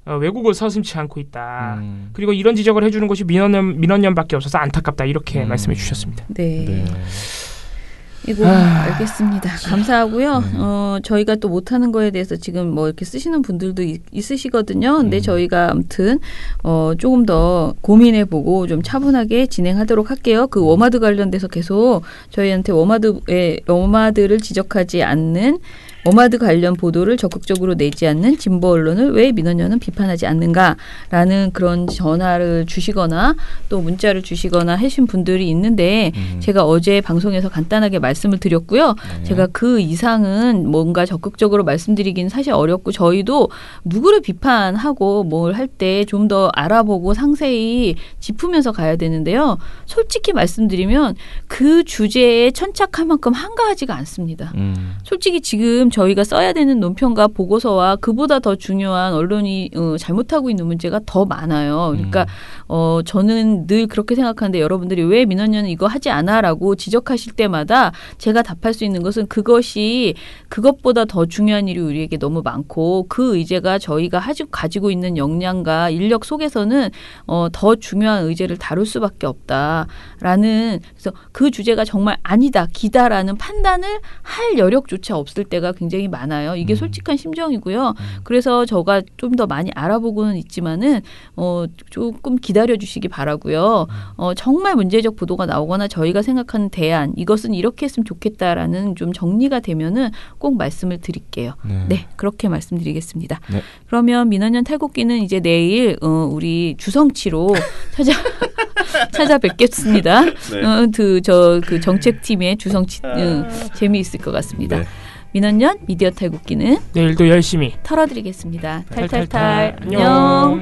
S7: 왜곡을 서슴지 않고 있다. 그리고 이런 지적을 해주는 것이 민원연밖에 없어서 안타깝다. 이렇게 말씀해 주셨습니다.
S6: 네. 이거 알겠습니다. 감사하고요. 저희가 또 못하는 거에 대해서 지금 뭐 이렇게 쓰시는 분들도 있으시거든요. 근데 저희가 아무튼 조금 더 고민해보고 좀 차분하게 진행하도록 할게요. 그 워마드 관련돼서 계속 저희한테 워마드를 지적하지 않는 워마드 관련 보도를 적극적으로 내지 않는 진보 언론을 왜 민원연은 비판하지 않는가라는 그런 전화를 주시거나 또 문자를 주시거나 하신 분들이 있는데 제가 어제 방송에서 간단하게 말씀을 드렸고요. 제가 그 이상은 뭔가 적극적으로 말씀드리기는 사실 어렵고 저희도 누구를 비판하고 뭘 할 때 좀 더 알아보고 상세히 짚으면서 가야 되는데요. 솔직히 말씀드리면 그 주제에 천착할 만큼 한가하지가 않습니다. 솔직히 지금 저희가 써야 되는 논평과 보고서와 그보다 더 중요한 언론이 잘못하고 있는 문제가 더 많아요. 그러니까 저는 늘 그렇게 생각하는데 여러분들이 왜 민원연은 이거 하지 않아라고 지적하실 때마다 제가 답할 수 있는 것은 그것이 그것보다 더 중요한 일이 우리에게 너무 많고 그 의제가 저희가 가지고 있는 역량과 인력 속에서는 더 중요한 의제를 다룰 수밖에 없다라는 그래서 그 주제가 정말 아니다 기다라는 판단을 할 여력조차 없을 때가 굉장히 많아요. 이게 솔직한 심정이고요. 그래서 저가 좀 더 많이 알아보고는 있지만은 조금 기다려 주시기 바라고요. 정말 문제적 보도가 나오거나 저희가 생각하는 대안 이것은 이렇게 했으면 좋겠다라는 좀 정리가 되면은 꼭 말씀을 드릴게요. 네, 그렇게 말씀드리겠습니다.
S3: 네.
S6: 그러면 민원연 탈곡기는 이제 내일 우리 주성치로 찾아뵙겠습니다.
S3: 네.
S6: 그 정책팀의 주성치 재미있을 것 같습니다.
S3: 네.
S6: 민원연 미디어 탈곡기는
S7: 내일도 열심히
S6: 털어드리겠습니다. 탈탈탈.
S7: 안녕.